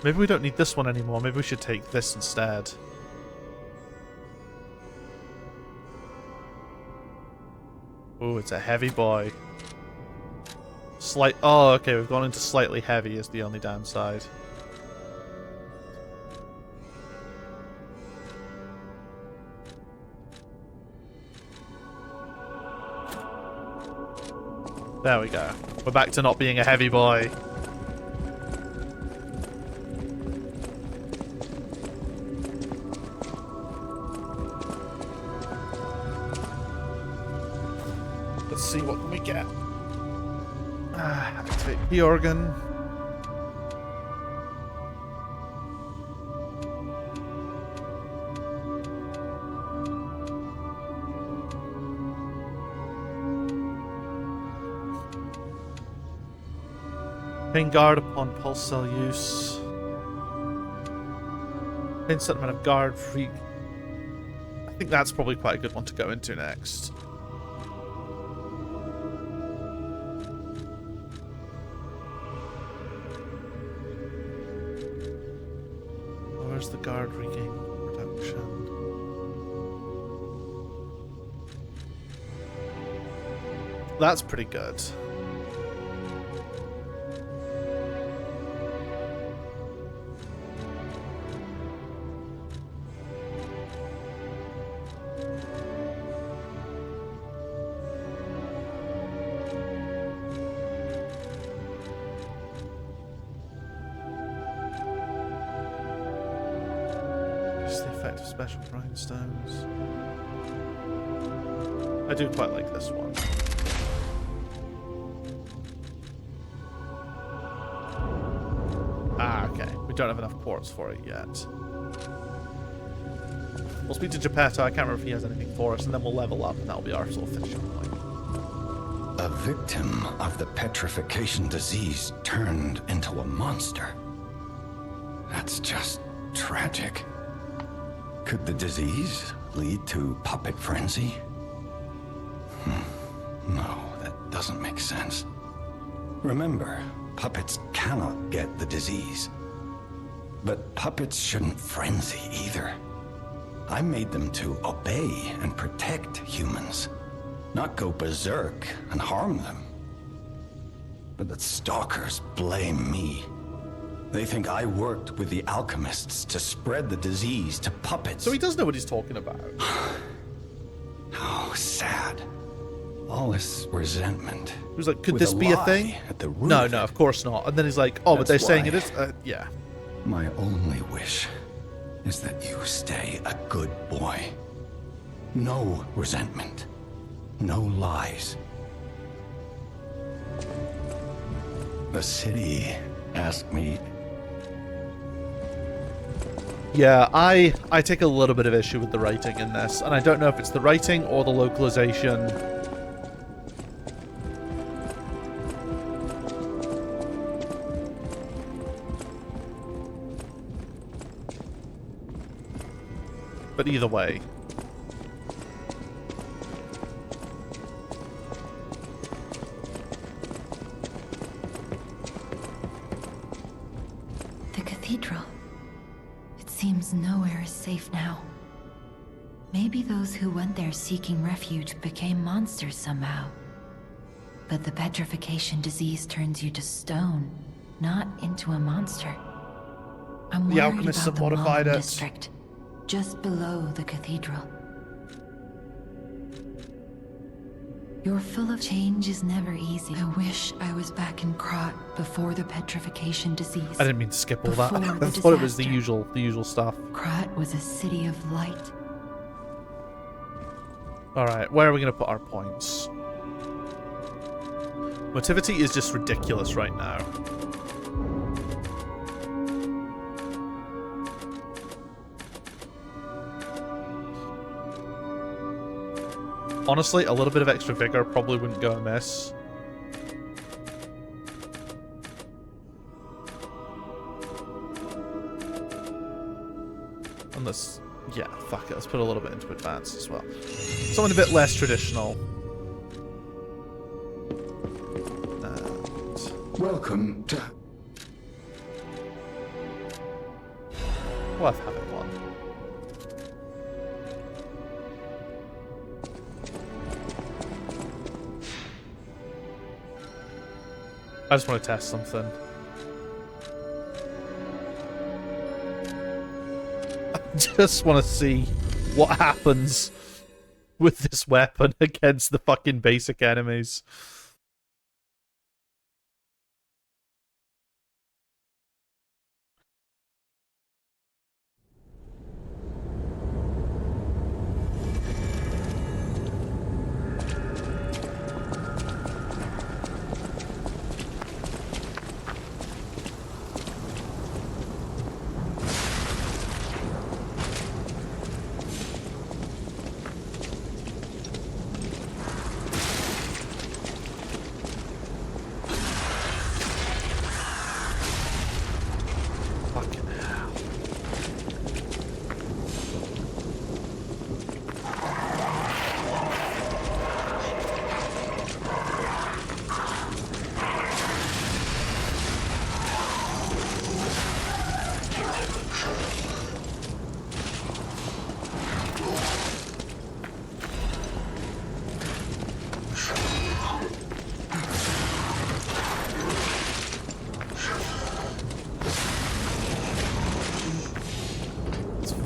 maybe we don't need this one anymore, maybe we should take this instead. Ooh, it's a heavy boy. Oh, okay, we've gone into slightly heavy is the only downside. There we go. We're back to not being a heavy boy. Let's see what we get. Activate the organ. Pain guard upon pulse cell use. Pain certain amount of guard free. I think that's probably quite a good one to go into next. Where's the guard regain reduction? That's pretty good. effective special grindstones. I do quite like this one. Ah, okay. We don't have enough quartz for it yet. We'll speak to Geppetto. I can't remember if he has anything for us, and then we'll level up, and that'll be our sort of finishing point. A victim of the petrification disease turned into a monster. That's just tragic. Could the disease lead to puppet frenzy? No, that doesn't make sense. Remember, puppets cannot get the disease. But puppets shouldn't frenzy either. I made them to obey and protect humans, not go berserk and harm them. But the stalkers blame me. They think I worked with the alchemists to spread the disease to puppets. So he does know what he's talking about. How sad. All this resentment. He was like, could this be a thing? No, no, of course not. And then he's like, oh, but they're saying it is? Yeah. My only wish is that you stay a good boy. No resentment. No lies. The city asked me. Yeah, I take a little bit of issue with the writing in this, and I don't know if it's the writing or the localization. But either way. The cathedral. It seems nowhere is safe now. Maybe those who went there seeking refuge became monsters somehow. But the petrification disease turns you to stone, not into a monster. I'm the worried alchemists about have modified the it. district, just below the cathedral. You're full of change is never easy. I wish I was back in Krat before the petrification disease. I didn't mean to skip all that. Before I the thought it was the disaster. usual stuff. Krat was a city of light. Alright, where are we going to put our points? Motivity is just ridiculous right now. Honestly, a little bit of extra vigor probably wouldn't go amiss. Unless, yeah, fuck it. Let's put a little bit into advanced as well. Something a bit less traditional. And welcome to worth having one. I just want to test something. I just want to see what happens with this weapon against the fucking basic enemies.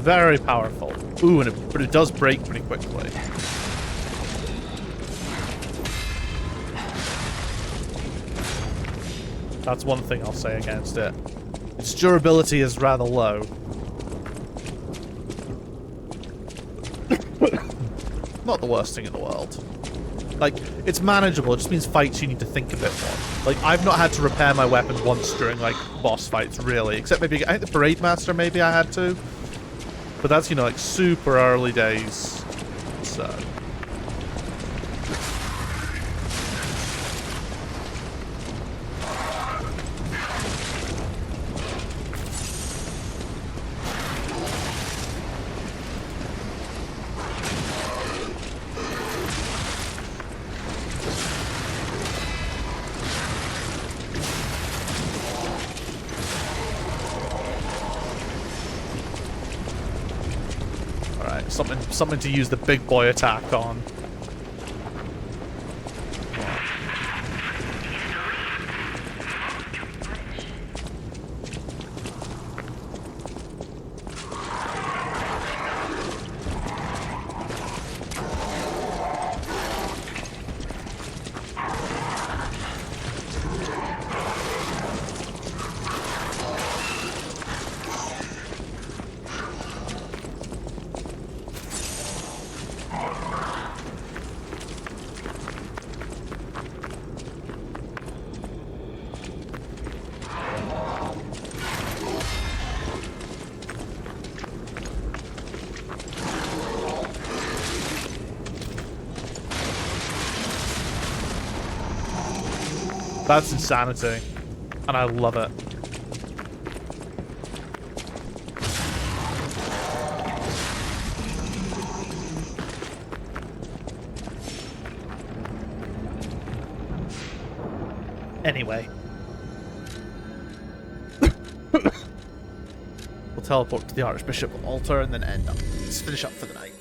Very powerful. Ooh, but it does break pretty quickly. That's one thing I'll say against it. Its durability is rather low. not the worst thing in the world. Like, it's manageable. It just means fights you need to think a bit more. Like, I've not had to repair my weapon once during, like, boss fights, really. Except maybe, I think the Parade Master, maybe I had to. But that's, you know, like, super early days. So... Something to use the big boy attack on. That's insanity. And I love it. Anyway. We'll teleport to the Archbishop altar and then end up. Let's finish up for the night.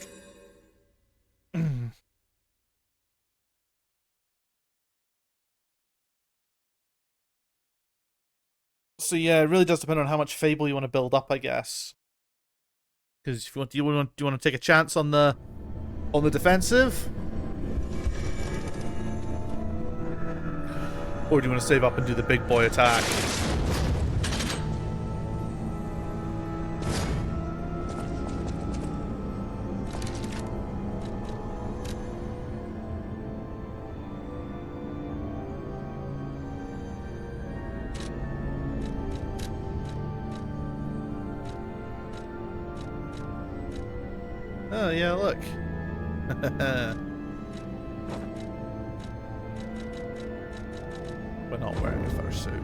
So yeah, it really does depend on how much Fable you want to build up, I guess. Because if you want, do you want to take a chance on the defensive, or do you want to save up and do the big boy attack? Oh, yeah, look. We're not wearing a fursuit.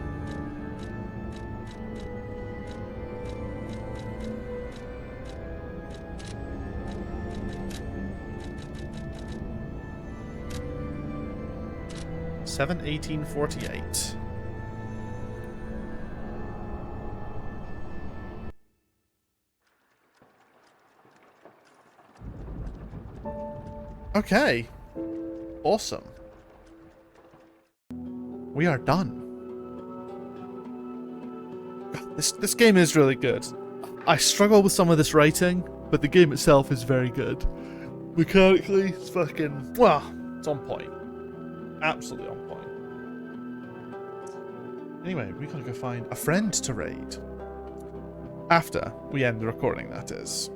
$7/18/48. Okay. Awesome. We are done. This game is really good. I struggle with some of this writing, but the game itself is very good. Mechanically, it's fucking... well, it's on point. Absolutely on point. Anyway, we gotta go find a friend to raid. After we end the recording, that is.